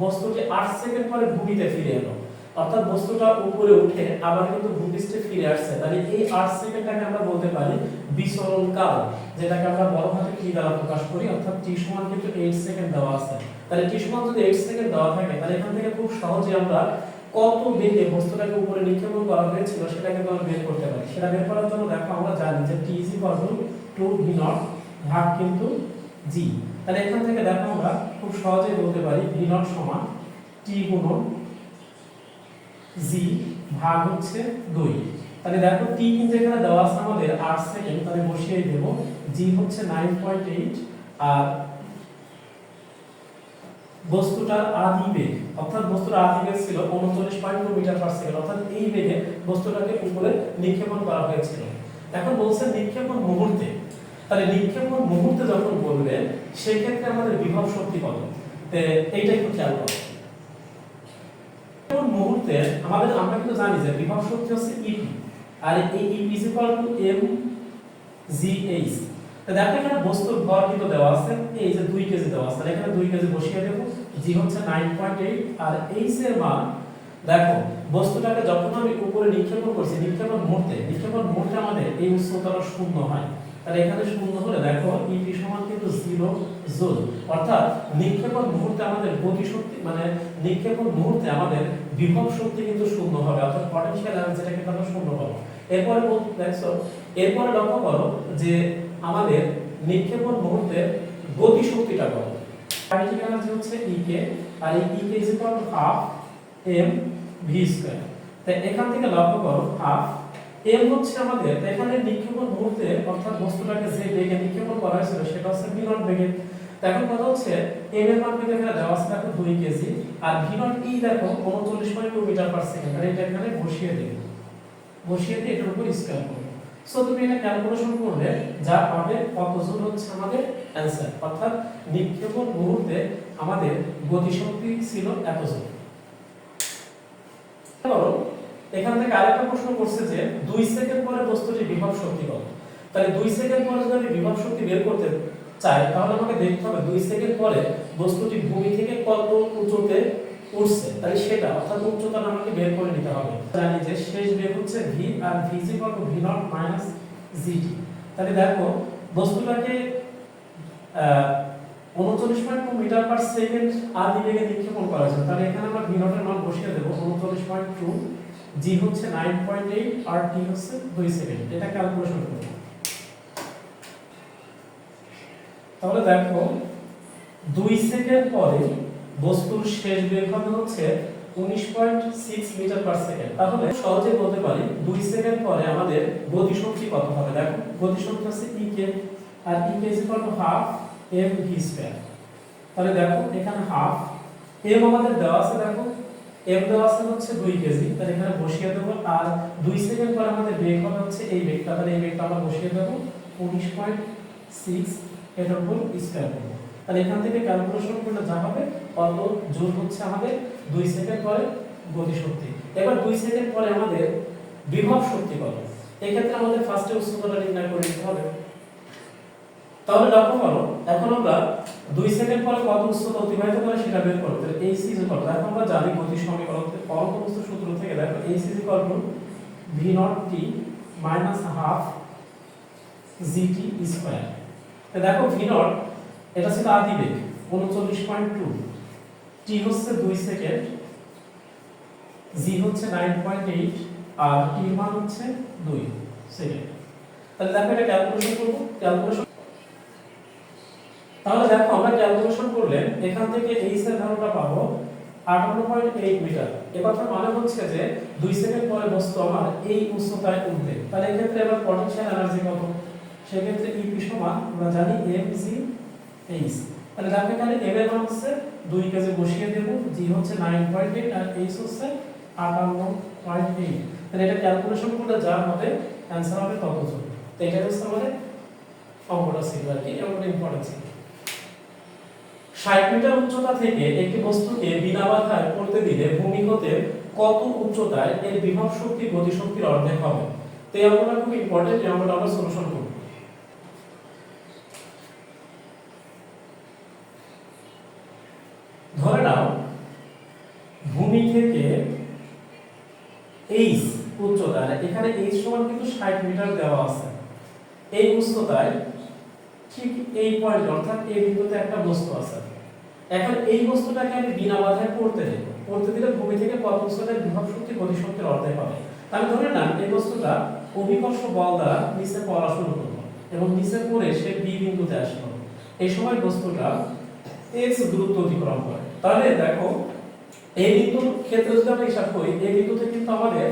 বস্তুটি 8 সেকেন্ড পরে ভূমিতে ফিরে এলো, অর্থাৎ বস্তুটা উপরে উঠে আবার কিন্তু ভূপৃষ্ঠে ফিরে আসছে। তাহলে এই 8 সেকেন্ডটাকে আমরা বলতে পারি বিচরণ কাল, যেটাকে আমরা বড় হাতে t দ্বারা প্রকাশ করি, অর্থাৎ t সমান কিন্তু 8 সেকেন্ড দেওয়া আছে। তাহলে t সমান যদি 8 সেকেন্ড দেওয়া থাকে, তাহলে এখান থেকে খুব সহজে আমরা কত বেগে বস্তুটাকে উপরে নিক্ষেপণ করা হয়েছিল সেটা কিন্তু আমরা বের করতে পারি। সেটা বের করার জন্য দেখো আমরা জানি যে t = 2v0 ভাগ কিন্তু g। তাহলে এখান থেকে দেখো আমরা খুব সহজেই বলতে পারি v0 সমান t গুণন g ভাগ হচ্ছে 2। তাহলে দেখো t কিন্তু এখানে দেওয়া আছে আমাদের 8 সেকেন্ড, তাহলে বসিয়ে দেব, g হচ্ছে 9.8, আর বস্তুটার আদি বেগ, অর্থাৎ বস্তুর আদি বেগ ছিল 39.2 মিটার পার সেকেন্ড, অর্থাৎ এই বেগে বস্তুটাকে উপরে নিক্ষেপণ করা হয়েছিল। এখন বলছে নিক্ষেপণ মুহূর্তে, তাহলে নিক্ষেপণ মুহূর্তে যখন বলবে সেই ক্ষেত্রে আমাদের বিভব শক্তি কত? এইটা একটু খেয়াল করো। নিক্ষেপণ মুহূর্তে আমরা কিন্তু জানি যে বিভব শক্তি হচ্ছে EP, আর এই EP = mgh। তো দেখো এখানে বস্তুর ভর কিন্তু দেওয়া আছে, এই যে 2 কেজি দেওয়া আছে, এখানে 2 কেজি বসিয়ে দেব, g হচ্ছে 9.8, আর h এর মান দেখো বস্তুটাকে যখন আমি উপরে নিক্ষেপণ করছি নিক্ষেপণ মুহূর্তে আমাদের এই উচ্চতাটা শূন্য হয়। তাহলে এখানে শূন্য হলে দেখো EP সমান কিন্তু 0 জুল, অর্থাৎ নিক্ষেপণ মুহূর্তে আমাদের গতি শক্তি, মানে নিক্ষেপণ মুহূর্তে আমাদের বিভব শক্তি কিন্তু শূন্য হবে, অর্থাৎ পটেনশিয়াল এনার্জি যেটা কিন্তু আমরা শূন্য পাবো। এরপরে লক্ষ্য করো যে আমাদের নিক্ষেপণ মুহূর্তে গতি শক্তিটা কত? কাইনেটিক এনার্জি হচ্ছে EK, আর এই EK = half mv²। তাই এখান থেকে লক্ষ্য করো half m হচ্ছে আমাদের এখানে নিক্ষেপণ মুহূর্তে, অর্থাৎ বস্তুটাকে যে বেগে নিক্ষেপণ করা হয়েছিল সেটা হচ্ছে v0 বেগে। এখন কথা হচ্ছে m এর মান কিন্তু এখানে দেওয়া আছে দেখো 2 কেজি, আর v0 e দেখো 39.2 মিটার পার সেকেন্ড, আর এটা এখানে বসিয়ে দিয়ে এটার উপর স্কয়ার করব। সো তুমি এটা ক্যালকুলেশন করলে যা পাবে কত জুল হচ্ছে আমাদের অ্যানসার, অর্থাৎ নিক্ষেপণ মুহূর্তে আমাদের গতিশক্তি ছিল এত জুল। এখান থেকে আরেকটা প্রশ্ন করছে যে 2 সেকেন্ড পরে বস্তুটির বিভব শক্তি কত? তাহলে 2 সেকেন্ড পরে যদি আমি বিভব শক্তি বের করতে চাই, তাহলে আমাকে দেখতে হবে 2 সেকেন্ড পরে বস্তুটি ভূমি থেকে কত উচ্চতে উঠছে, তাহলে সেটা অর্থাৎ উচ্চতাটা আমাকে বের করে নিতে হবে। জানি যে শেষ বেগ হচ্ছে v, আর v = v0 - gt। তাহলে দেখো বস্তুটাকে 39.2 মিটার পার সেকেন্ড আদি বেগে নিক্ষেপণ করা হয়েছে, তাহলে এখানে আমরা v0 এর মান বসিয়ে দেব 39.2, g হচ্ছে 9.8, আর t হচ্ছে 2 সেকেন্ড। এটা ক্যালকুলেশন করব। তাহলে দেখো 2 সেকেন্ড পরে বস্তুর শেষ বেগ হবে হচ্ছে 19.6 মিটার পার সেকেন্ড। তাহলে সহজে বলতে পারি 2 সেকেন্ড পরে আমাদের গতি শক্তি কত হবে। দেখো গতি শক্তি হচ্ছে EK, আর EK = half mv²। তাহলে দেখো এখানে half m আমাদের দেওয়া আছে, দেখো m দেওয়া আছে হচ্ছে 2 কেজি, তাহলে এখানে বসিয়ে দেব, আর 2 সেকেন্ড পরে আমাদের বেগ হবে হচ্ছে এই বেগটা, তাহলে এই বেগটা আমরা বসিয়ে দেব 19.6, এটার উপর স্কয়ার করব। তাহলে এখান থেকে ক্যালকুলেশন করলে যা হবে কত জুল হচ্ছে আমাদের 2 সেকেন্ড পরে গতিশক্তি। এবার 2 সেকেন্ড পরে আমাদের বিভব শক্তি কত, এই ক্ষেত্রে আমাদের ফার্স্টে উচ্চতাটা নির্ণয় করে নিতে হবে। তাহলে লক্ষ্য করো এখন আমরা 2 সেকেন্ড পরে কত উচ্চতা অতিবাহিত করে সেটা বের করব। তাহলে AC এখন আমরা জানি গতি সমীকরণ থেকে পরন্ত বস্তুর সূত্র থেকে দেখো AC v0t ½ gt স্কয়ার। তো দেখো v0 এটা ছিল আদি বেগ 39.2, t হচ্ছে 2 সেকেন্ড, g হচ্ছে 9.8 আর t এর মান হচ্ছে 2 সেকেন্ড। তাহলে দেখো এটা ক্যালকুলেশন করব। তাহলে দেখো আমরা ক্যালকুলেশন করলে এখান থেকে h এর ভ্যালুটা পাবো 58.8 মিটার। এর কথা মানে হচ্ছে যে 2 সেকেন্ড পরে বস্তু আমার এই উচ্চতায় উঠবে। তাহলে এই ক্ষেত্রে এবার পটেনশিয়াল এনার্জি কত, সেই ক্ষেত্রে EP সমান আমরা জানি mg h। তাহলে দেখো এখানে m এর মান হচ্ছে 2 কেজি বসিয়ে দেব, g হচ্ছে 9.8 আর h হচ্ছে 58.8। তাহলে এটা ক্যালকুলেশন করলে যা হবে आंसर হবে তত জুল। তো এটা হচ্ছে আমাদের অঙ্কটা ছিল আর কি, অঙ্কটা ইম্পর্টেন্ট ছিল। 60 মিটার উচ্চতা থেকে একটি বস্তুকে বিনা বাধায় পড়তে দিলে ভূমি হতে কত উচ্চতায় এর বিভব শক্তি গতি শক্তির অর্ধেক হবে। তো এই অঙ্কটা খুব ইম্পর্টেন্ট, এই অঙ্কটা আমরা সলিউশন করব। ধরে নাও ভূমি থেকে h উচ্চতা, এখানে h সমান কিন্তু 60 মিটার দেওয়া আছে, এই উচ্চতায় ঠিক এই পয়েন্ট অর্থাৎ এই বিন্দুতে একটা বস্তু আছে। এখন এই বস্তুটাকে আমি বিনা বাধায় পড়তে দেব, পড়তে দিলে ভূমি থেকে কত উচ্চতায় বিভব শক্তি গতি শক্তির অর্ধেক হবে। আমি ধরে নাম এই বস্তুটা অভিকর্ষ বল দ্বারা নিচে পড়া শুরু করলো এবং নিচে পড়ে সে বি বিন্দুতে আসলো। এই সময় বস্তুটা x দূরত্ব অতিক্রম করে। তাহলে দেখো এই বিন্দুর ক্ষেত্রে যদি আমরা হিসাব করি, এই বিন্দুতে কিন্তু আমাদের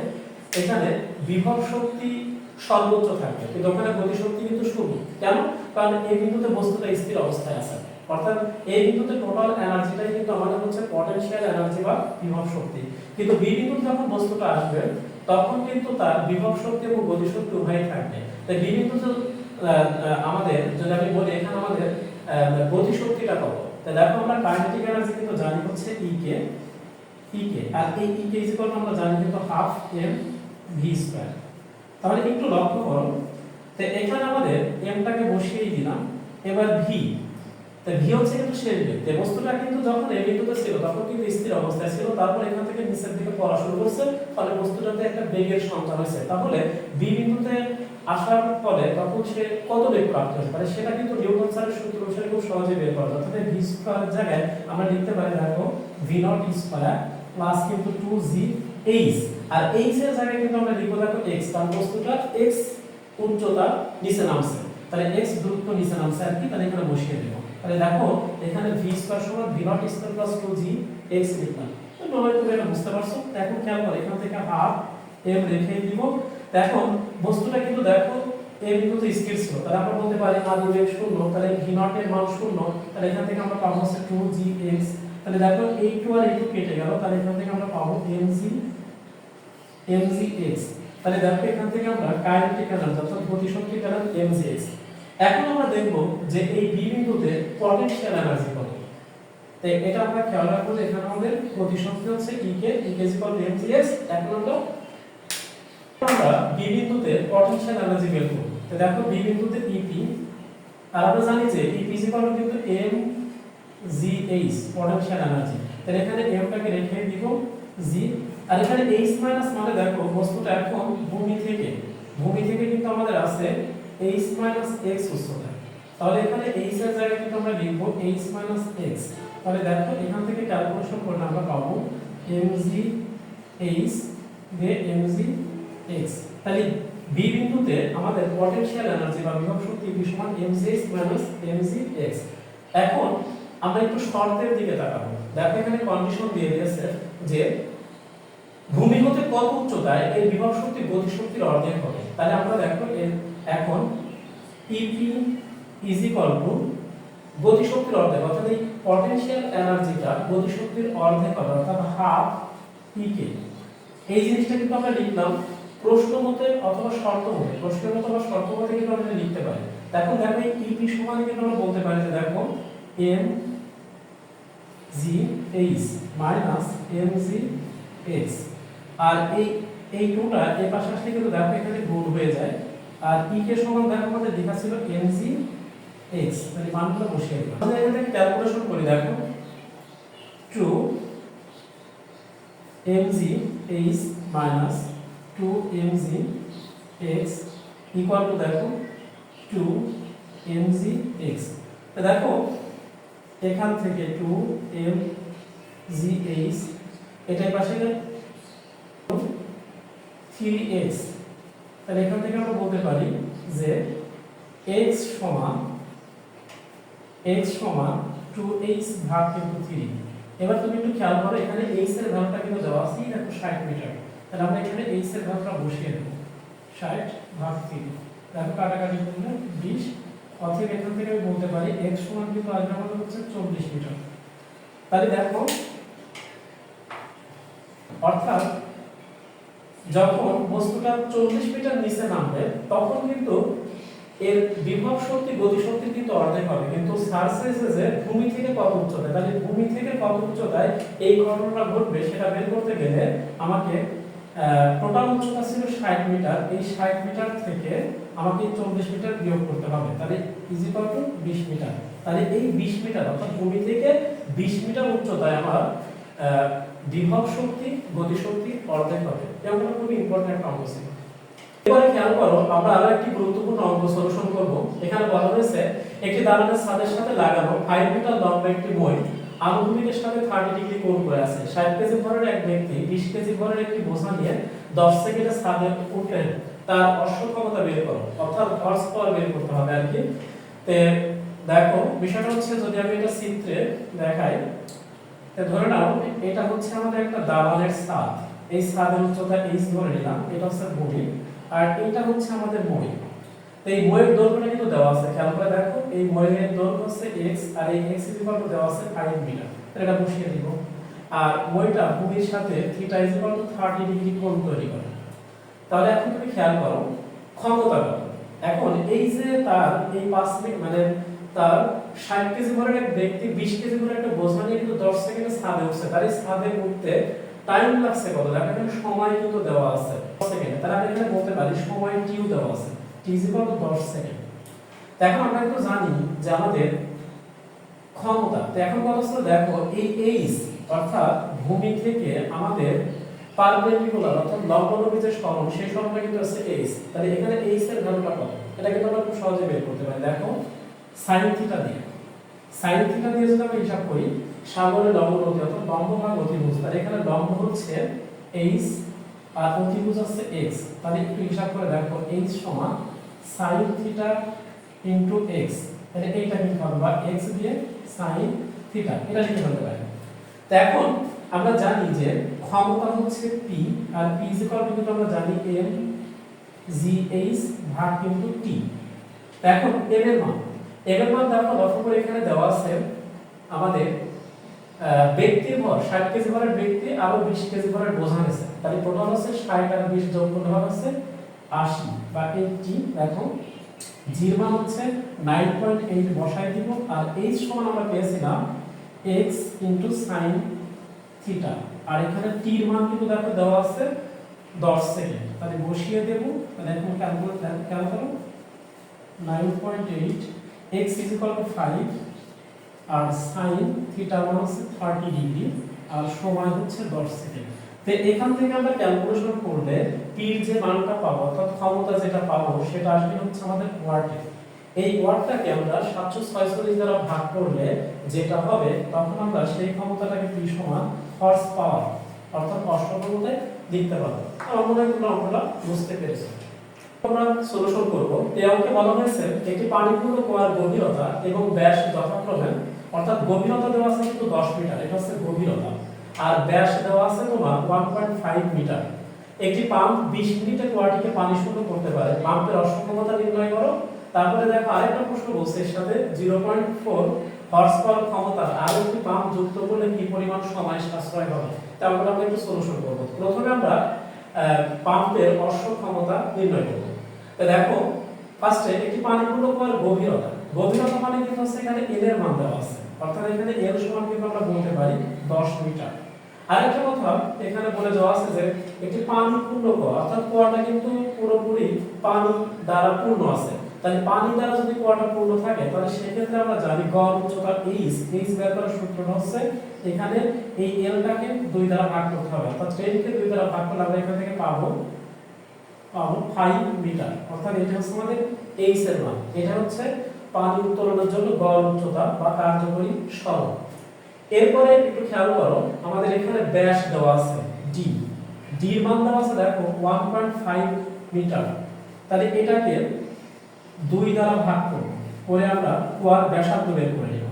এখানে বিভব শক্তি সর্বোচ্চ থাকবে, কিন্তু ওখানে গতি শক্তি কিন্তু শূন্য। কেন? কারণ এই বিন্দুতে বস্তুটা স্থির অবস্থায় আছে, অর্থাৎ এই বিন্দুতে টোটাল এনার্জিটাই কিন্তু আমাদের হচ্ছে পটেনশিয়াল এনার্জি বা বিভব শক্তি। কিন্তু বি বিন্দুতে যখন বস্তুটা আসবে তখন কিন্তু তার বিভব শক্তি এবং গতি শক্তি উভয়ই থাকবে। তাই বি বিন্দুতে আমাদের যদি আমি বলি এখানে আমাদের গতি শক্তিটা কত, তাই দেখো আমরা কাইনেটিক এনার্জি কিন্তু জানি হচ্ছে E কে আর এই E কে ইকুয়াল আমরা জানি কিন্তু হাফ m v স্কয়ার। তাহলে একটু লক্ষ্য করো, তো এখানে আমাদের m টাকে বসিয়েই দিলাম, এবার v, তো v হচ্ছে কিন্তু শেষ বেগ। এই বস্তুটা কিন্তু যখন এই বিন্দুতে ছিল তখন কিন্তু স্থির অবস্থায় ছিল, তারপর এখান থেকে নিচের দিকে পড়া শুরু করছে, ফলে বস্তুটাতে একটা বেগের সঞ্চার হয়েছে। তাহলে b বিন্দুতে আসার ফলে তখন সে কত বেগ প্রাপ্ত হতে পারে সেটা কিন্তু নিউটন স্যারের সূত্র অনুসারে খুব সহজে বের করা যায়। অর্থাৎ v স্কয়ার জায়গায় আমরা লিখতে পারি দেখো v0 স্কয়ার প্লাস কিন্তু 2g h, আর h এর জায়গায় কিন্তু আমরা লিখব দেখো x, কারণ বস্তুটা x উচ্চতা নিচে নামছে, তাহলে x দূরত্ব নিচে নামছে আর কি, তাহলে এখানে বসিয়ে দেব। তাহলে দেখো এখানে v স্কয়ার সমান v0 square plus 2g x লিখলাম। তো নয় তুমি এটা বুঝতে পারছো। এখন খেয়াল করো এখান থেকে হাফ m রেখে দিব। এখন বস্তুটা কিন্তু দেখো এই বিন্দুতে স্থির ছিল, তাহলে আমরা বলতে পারি আদি বেগ 0, তাহলে v0 এর মান 0, তাহলে এখান থেকে আমরা পাবো হচ্ছে 2gx। তাহলে দেখো a2 আর a2 কেটে গেল, তাহলে এখান থেকে আমরা পাবো mgx। তাহলে দেখো এখান থেকে আমরা কাইনেটিক এনার্জি অর্থাৎ গতি শক্তি পেলাম mgx। এখন আমরা দেখব যে এই বি বিন্দুতে পটেনশিয়াল এনার্জি কত। তাই এটা আমরা খেয়াল রাখবো যে এখানে আমাদের গতি শক্তি হচ্ছে E কে mgx। এখন আমরা বি বিন্দুতে পটেনশিয়াল এনার্জি বের করব। তো দেখো বি বিন্দুতে EP, আর আমরা জানি যে EP কিন্তু mgh পটেনশিয়াল এনার্জি। তাহলে এখানে m টাকে রেখে দিব g, আর এখানে h মাইনাস মানে দেখো বস্তুটা এখন ভূমি থেকে কিন্তু আমাদের আছে h মাইনাস x উচ্চতা। তাহলে এখানে h এর জায়গায় কিন্তু আমরা লিখব h মাইনাস x। তাহলে দেখো এখান থেকে ক্যালকুলেশন করলে আমরা পাবো mgh বে mgx। তাহলে বি বিন্দুতে আমাদের পটেনশিয়াল এনার্জি বা বিভব শক্তি E সমান mgh মাইনাস mgx। এখন আমরা একটু শর্তের দিকে তাকাবো। দেখো এখানে কন্ডিশন দিয়ে দিয়েছে যে ভূমি হতে কত উচ্চতায় এই বিভব শক্তি গতি শক্তির অর্ধেক হবে। তাহলে আমরা দেখো এখন EP গতি শক্তির অর্ধেক, অর্থাৎ এই পটেনশিয়াল এনার্জিটা গতি শক্তির অর্ধেক হবে, অর্থাৎ হাফ EK। এই জিনিসটা কিন্তু আমরা লিখলাম প্রশ্ন মতে অথবা শর্ত মতে, প্রশ্নের মতে বা শর্ত মতে কিন্তু আমরা লিখতে পারি। দেখো এই EP সমান কিন্তু আমরা বলতে পারি যে দেখো M G H minus M G X. আর এই টুটা এই পাশে আসলে কিন্তু দেখো এখানে গুণ হয়ে যায়। আর ই কে সমান দেখো আমাদের লেখা ছিল এম জি এক্স, তাহলে মানগুলো বসিয়ে দিলাম। আমরা এখান থেকে ক্যালকুলেশন করি, দেখো 2 mg h minus 2 mg x equal to দেখো 2 mg x। তো দেখো এখান থেকে 2 mg h এটাই পাশে 3x, তাহলে এখান থেকে আমরা বলতে পারি যে x সমান 2h ভাগ কিন্তু 3। এবার তুমি একটু খেয়াল করো, এখানে h এর ভ্যালুটা কিন্তু দেওয়া আছে, দেখো 60 মিটার। তাহলে আমরা এখানে h এর ভ্যালুটা বসিয়ে দেব 60 ভাগ 3। দেখো কাটাকাটি করলে 20। অতএব এখান থেকে আমি বলতে পারি x সমান কিন্তু আসবে আমাদের হচ্ছে 40 মিটার। তাহলে দেখো অর্থাৎ যখন বস্তুটা 40 মিটার নিচে নামবে তখন কিন্তু এর বিভব শক্তি গতি শক্তি কিন্তু অর্ধেক হবে, কিন্তু সারফেসে যে ভূমি থেকে কত উচ্চতায়, তাহলে ভূমি থেকে কত উচ্চতায় এই ঘটনাটা ঘটবে সেটা বের করতে গেলে আমাকে টোটাল উচ্চতা ছিল 60 মিটার, এই 60 মিটার থেকে আমাকে 40 মিটার বিয়োগ করতে হবে, তাহলে ইজ ইকুয়াল টু 20 মিটার। তাহলে এই 20 মিটার অর্থাৎ ভূমি থেকে 20 মিটার উচ্চতায় আমার বিভব শক্তি গতি শক্তি অর্ধেক হবে। এটা খুবই ইম্পর্টেন্ট একটা অংশ। এবারে খেয়াল করো, আমরা আরো একটি গুরুত্বপূর্ণ অঙ্ক সলিউশন করব। এখানে বলা হয়েছে একটি দালানের ছাদের সাথে লাগানো 5 মিটার লম্বা একটি মই আনুভূমিকের সাথে 30 ডিগ্রি কোণ করে আছে। 60 কেজি ভরের এক ব্যক্তি 20 কেজি ভরের একটি বোঝা নিয়ে 10 সেকেন্ডে ছাদে উঠলেন। তার অশ্ব ক্ষমতা বের করো, অর্থাৎ হর্স পাওয়ার বের করতে হবে আর কি। তে দেখো বিষয়টা হচ্ছে, যদি আমি এটা চিত্রে দেখাই, তে ধরে নাও এটা হচ্ছে আমাদের একটা দালানের ছাদ। এই ছাদের উচ্চতা h ধরে নিলাম, এটা হচ্ছে ভূমি, আর এটা হচ্ছে আমাদের মই। তো এই মইয়ের দৈর্ঘ্যটা কিন্তু দেওয়া আছে, খেয়াল করে দেখো এই মইয়ের দৈর্ঘ্য হচ্ছে x, আর এই x ইকুয়াল টু দেওয়া আছে 5 মিটার। তাহলে এটা বসিয়ে দিব। আর মইটা ভূমির সাথে থিটা ইকুয়াল টু 30 ডিগ্রি কোণ তৈরি করে। তাহলে এখন তুমি খেয়াল করো ক্ষমতা কত। এখন এই যে তার এই 5 মিনিট মানে তার 60 কেজি ভরের এক ব্যক্তি 20 কেজি ভরের একটা বোঝা নিয়ে কিন্তু 10 সেকেন্ডে ছাদে উঠছে, তার এই ছাদে উঠতে টাইম লাগছে কত, দেখো এখানে সময় কিন্তু দেওয়া আছে 10 সেকেন্ড। তাহলে আমি এখানে বলতে পারি সময় t দেওয়া আছে, t = 10 সেকেন্ড। এখন আমরা কিন্তু জানি যে আমাদের ক্ষমতা, তো এখন কত ছিল দেখো এই h অর্থাৎ ভূমি থেকে আমাদের পারপেন্ডিকুলার অর্থাৎ লম্বনবী যে সরণ সেই সরণটা কিন্তু আছে h। তাহলে এখানে h এর ভ্যালুটা কত, এটা কিন্তু আমরা খুব সহজে বের করতে পারি। দেখো sin থিটা দিয়ে যদি আমরা হিসাব করি, সাগরের লম্ব অতি অর্থাৎ লম্ব ভাগ অতিভুজ, তাহলে এখানে লম্ব হচ্ছে h আর অতিভুজ হচ্ছে x। তাহলে একটু হিসাব করে দেখো h সমান sin থিটা ইনটু x, তাহলে এইটা লিখতে হবে বা x দিয়ে sin থিটা এটা লিখে ফেলতে পারি। তো এখন আমরা জানি যে ক্ষমতা হচ্ছে p, আর p কিন্তু আমরা জানি m g h ভাগ কিন্তু t। তো এখন m এর মান দেখো লক্ষ্য করে এখানে দেওয়া আছে আমাদের ব্যক্তির ভর 60 কেজি ভরের ব্যক্তি আর 20 কেজি ভরের বোঝা নিছে, তাহলে টোটাল হচ্ছে 60 আর 20 যোগ করলে হচ্ছে 80 বা 80। দেখো জি এর মান হচ্ছে 9.8 বসাই দিব, আর h সমান আমরা পেয়েছিলাম x sin থিটা, আর এখানে t এর মান কিন্তু দেখো দেওয়া আছে 10 সেকেন্ড। তাহলে বসিয়ে দেব। তাহলে এখন ক্যালকুলেট করো 9.8 x = 5 আর sin থিটা মান হচ্ছে 30 ডিগ্রি আর সময় হচ্ছে 10 সেকেন্ড। তো এখান থেকে আমরা ক্যালকুলেশন করলে p এর যে মানটা পাবো অর্থাৎ ক্ষমতা যেটা পাবো সেটা আসবে হচ্ছে আমাদের ওয়াটে। এই ওয়াটটাকে আমরা 746 দ্বারা ভাগ করলে যেটা হবে তখন আমরা সেই ক্ষমতাটাকে p সমান হর্স পাওয়ার অর্থাৎ অশ্ব ক্ষমতায় লিখতে পারবো। আমার মনে হয় তোমরা অঙ্কটা বুঝতে পেরেছো। আমরা সলিউশন করব। এই অঙ্কে বলা হয়েছে একটি পানিপূর্ণ কুয়ার গভীরতা এবং ব্যাস যথাক্রমে, অর্থাৎ গভীরতা দেওয়া আছে কিন্তু 10 মিটার, এটা হচ্ছে গভীরতা, আর ব্যাস দেওয়া আছে তোমার 1.5 মিটার। একটি পাম্প 20 মিনিটে কুয়াটিকে পানি শূন্য করতে পারে। পাম্পের অশ্ব ক্ষমতা নির্ণয় করো। তারপরে দেখো আরেকটা প্রশ্ন বলছে এর সাথে 0.4 হর্স পাওয়ার ক্ষমতা আর একটি পাম্প যুক্ত করলে কি পরিমাণ সময় সাশ্রয় হবে। তারপর আমরা একটু সলিউশন করব। প্রথমে আমরা পাম্পের অশ্ব ক্ষমতা নির্ণয় করব। তো দেখো ফার্স্টে একটি পানিপূর্ণ কুয়ার গভীরতা মানে কিন্তু হচ্ছে এখানে n এর মান দেওয়া আছে। অর্থাৎ এখানে এল সমান কিন্তু আমরা বলতে পারি 10 মিটার। আরেকটা কথা এখানে বলে দেওয়া আছে যে একটি পানি পূর্ণ কুয়া, অর্থাৎ কুয়াটা কিন্তু পুরোপুরি পানি দ্বারা পূর্ণ আছে। তাহলে পানি দ্বারা যদি কুয়াটা পূর্ণ থাকে তাহলে সেক্ষেত্রে আমরা জানি গড় উচ্চতা এইচ বের করার সূত্রটা হচ্ছে এখানে এই এলটাকে 2 দ্বারা ভাগ করতে হবে, অর্থাৎ 10 কে 2 দ্বারা ভাগ করলে আমরা এখান থেকে পাবো 5 মিটার। অর্থাৎ এটা হচ্ছে আমাদের এইচ এর মান। এটা হচ্ছে পানি উত্তোলনের জন্য গড় উচ্চতা বা কার্যকরী সরণ। এরপরে একটু খেয়াল করো, আমাদের এখানে ব্যাস দেওয়া আছে ডি, ডি এর মান দেওয়া আছে দেখো 1.5 মিটার। তাহলে এটাকে 2 দ্বারা ভাগ করব, করে আমরা কুয়ার ব্যাসার্ধ বের করে নিব।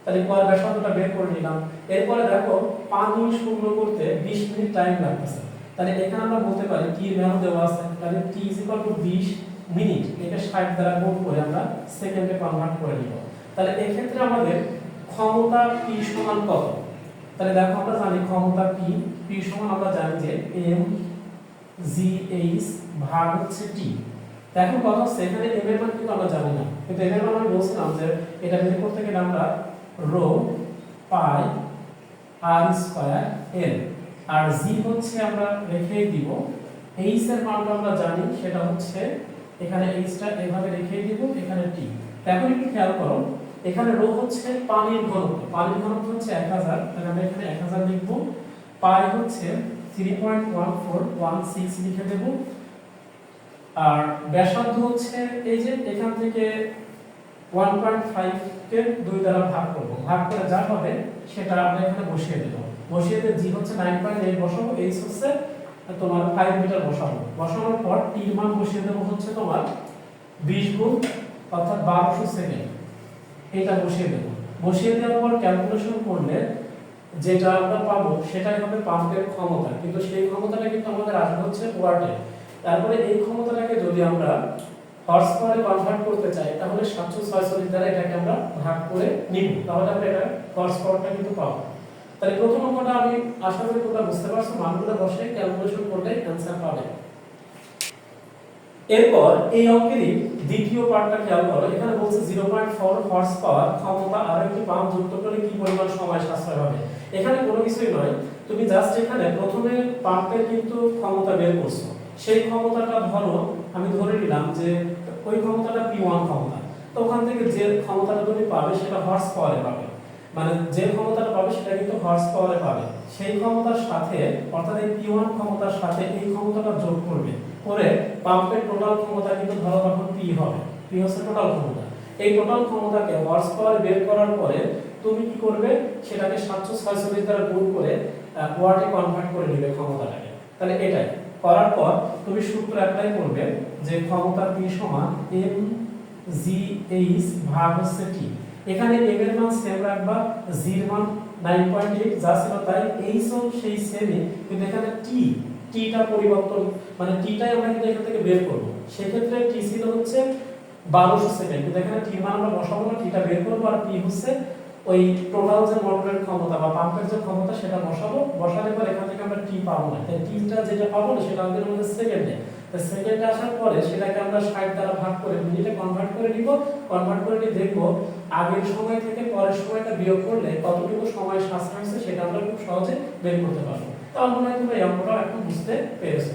তাহলে কুয়ার ব্যাসার্ধটা বের করে নিলাম। এরপরে দেখো পানি শূন্য করতে 20 মিনিট টাইম লাগতেছে। তাহলে এখানে আমরা বলতে পারি টি এর মান দেওয়া আছে, তাহলে টি 20 মিনিট, এটা 60 দ্বারা গুণ করে আমরা সেকেন্ডে কনভার্ট করে নিব। তাহলে এই ক্ষেত্রে আমাদের ক্ষমতা পি সমান কত? তাহলে দেখো আমরা জানি ক্ষমতা পি সমান আমরা জানি যে এম জি এইচ ভাগ হচ্ছে টি। এখন কথা হচ্ছে এখানে এম এর মান কিন্তু আমরা জানি না, কিন্তু এম এর মান আমি বলছিলাম যে এটা বের করতে গেলে আমরা রো পাই আর স্কয়ার এল, আর জি হচ্ছে আমরা রেখে দিব, এইচ এর মানটা আমরা জানি সেটা হচ্ছে এখানে এইচটা এভাবে রেখে দিব, এখানে টি। এখন একটু খেয়াল করো, এখানে রো হচ্ছে পানির ঘনত্ব, পানির ঘনত্ব হচ্ছে 1000, তাহলে আমরা এখানে 1000 লিখব। পাই হচ্ছে 3.1416 লিখে দেব। আর ব্যাসার্ধ হচ্ছে এই যে এখান থেকে 1.5 কে 2 দ্বারা ভাগ করব, ভাগ করে যা হবে সেটা আমরা এখানে বসিয়ে দেব। বসিয়ে দিয়ে জি হচ্ছে 9.8 বসাবো, এইচ হচ্ছে তোমার 5 মিটার বসাবো। বসানোর পর টি এর মান বসিয়ে দেব হচ্ছে তোমার 20 গুণ অর্থাৎ 1200 সেকেন্ড, এটা বসিয়ে দেব। বসিয়ে দেওয়ার পর ক্যালকুলেশন করলে যেটা আমরা পাবো সেটাই হবে পাম্পের ক্ষমতা, কিন্তু সেই ক্ষমতাটা কিন্তু আমাদের আসবে হচ্ছে ওয়াটে। তারপরে এই ক্ষমতাটাকে যদি আমরা হর্স পাওয়ারে কনভার্ট করতে চাই তাহলে 746 দ্বারা এটাকে আমরা ভাগ করে নিব, তাহলে আমরা এটা হর্স পাওয়ারটা কিন্তু পাবো। তাহলে প্রথম অঙ্কটা আমি আশা করি তোমরা বুঝতে পারছো, মানগুলো বসে ক্যালকুলেশন করলে অ্যানসার পাবে। এরপর এই অঙ্কেরই দ্বিতীয় পার্টটা খেয়াল করো, এখানে বলছে 0.4 হর্স পাওয়ার ক্ষমতা আর একটি পাম্প যুক্ত করলে কি পরিমাণ সময় সাশ্রয় হবে। এখানে কোনো কিছুই নয়, তুমি জাস্ট এখানে প্রথমে পাম্পের কিন্তু ক্ষমতা বের করছো, সেই ক্ষমতাটা ধরো আমি ধরে নিলাম যে ওই ক্ষমতাটা P1 ক্ষমতা, তো ওখান থেকে যে ক্ষমতাটা তুমি পাবে সেটা হর্স পাওয়ারে পাবে, মানে যে ক্ষমতাটা পাবে সেটা কিন্তু হর্স পাওয়ারে পাবে। সেই ক্ষমতার সাথে অর্থাৎ এই P1 ক্ষমতার সাথে এই ক্ষমতাটা যোগ করবে, করে পাম্পের টোটাল ক্ষমতা কিন্তু ধরো তখন P হবে, P হচ্ছে টোটাল ক্ষমতা। এই টোটাল ক্ষমতাকে হর্স পাওয়ারে বের করার পরে তুমি কি করবে, সেটাকে 746 দ্বারা গুণ করে ওয়াটে কনভার্ট করে নেবে ক্ষমতাটাকে। তাহলে এটাই করার পর তুমি সূত্র অ্যাপ্লাই করবে যে ক্ষমতা P সমান m জি এইচ ভাগ হচ্ছে টি। এখানে m এর মান সেম রাখবা, g এর মান 9.8 যা ছিল তাই, এইচ ও সেই সেমই, কিন্তু এখানে টিটা পরিবর্তন, মানে টিটাই আমরা কিন্তু এখান থেকে বের করব। সেই ক্ষেত্রে টি ছিল হচ্ছে 1200 সেকেন্ড, কিন্তু এখানে টি মান আমরা বসাবো না, টিটা বের করব, আর পি হচ্ছে ওই টোটাল যে মোটরের ক্ষমতা বা পাম্পের যে ক্ষমতা সেটা বসাবো। বসালে পর এখান থেকে আমরা টি পাবো না, তাই টিটা যেটা পাবো না সেটা আমাদের মধ্যে সেকেন্ডে, তাই সেকেন্ডে আসার পরে সেটাকে আমরা 60 দ্বারা ভাগ করে মিনিটে কনভার্ট করে নিব। কনভার্ট করে নিয়ে দেখবো আগের সময় থেকে পরের সময়টা বিয়োগ করলে কতটুকু সময় সাশ্রয় হয়েছে সেটা আমরা খুব সহজে বের করতে পারবো। তাহলে মনে হয় তোমরা এই অঙ্কটা এখন বুঝতে পেরেছো।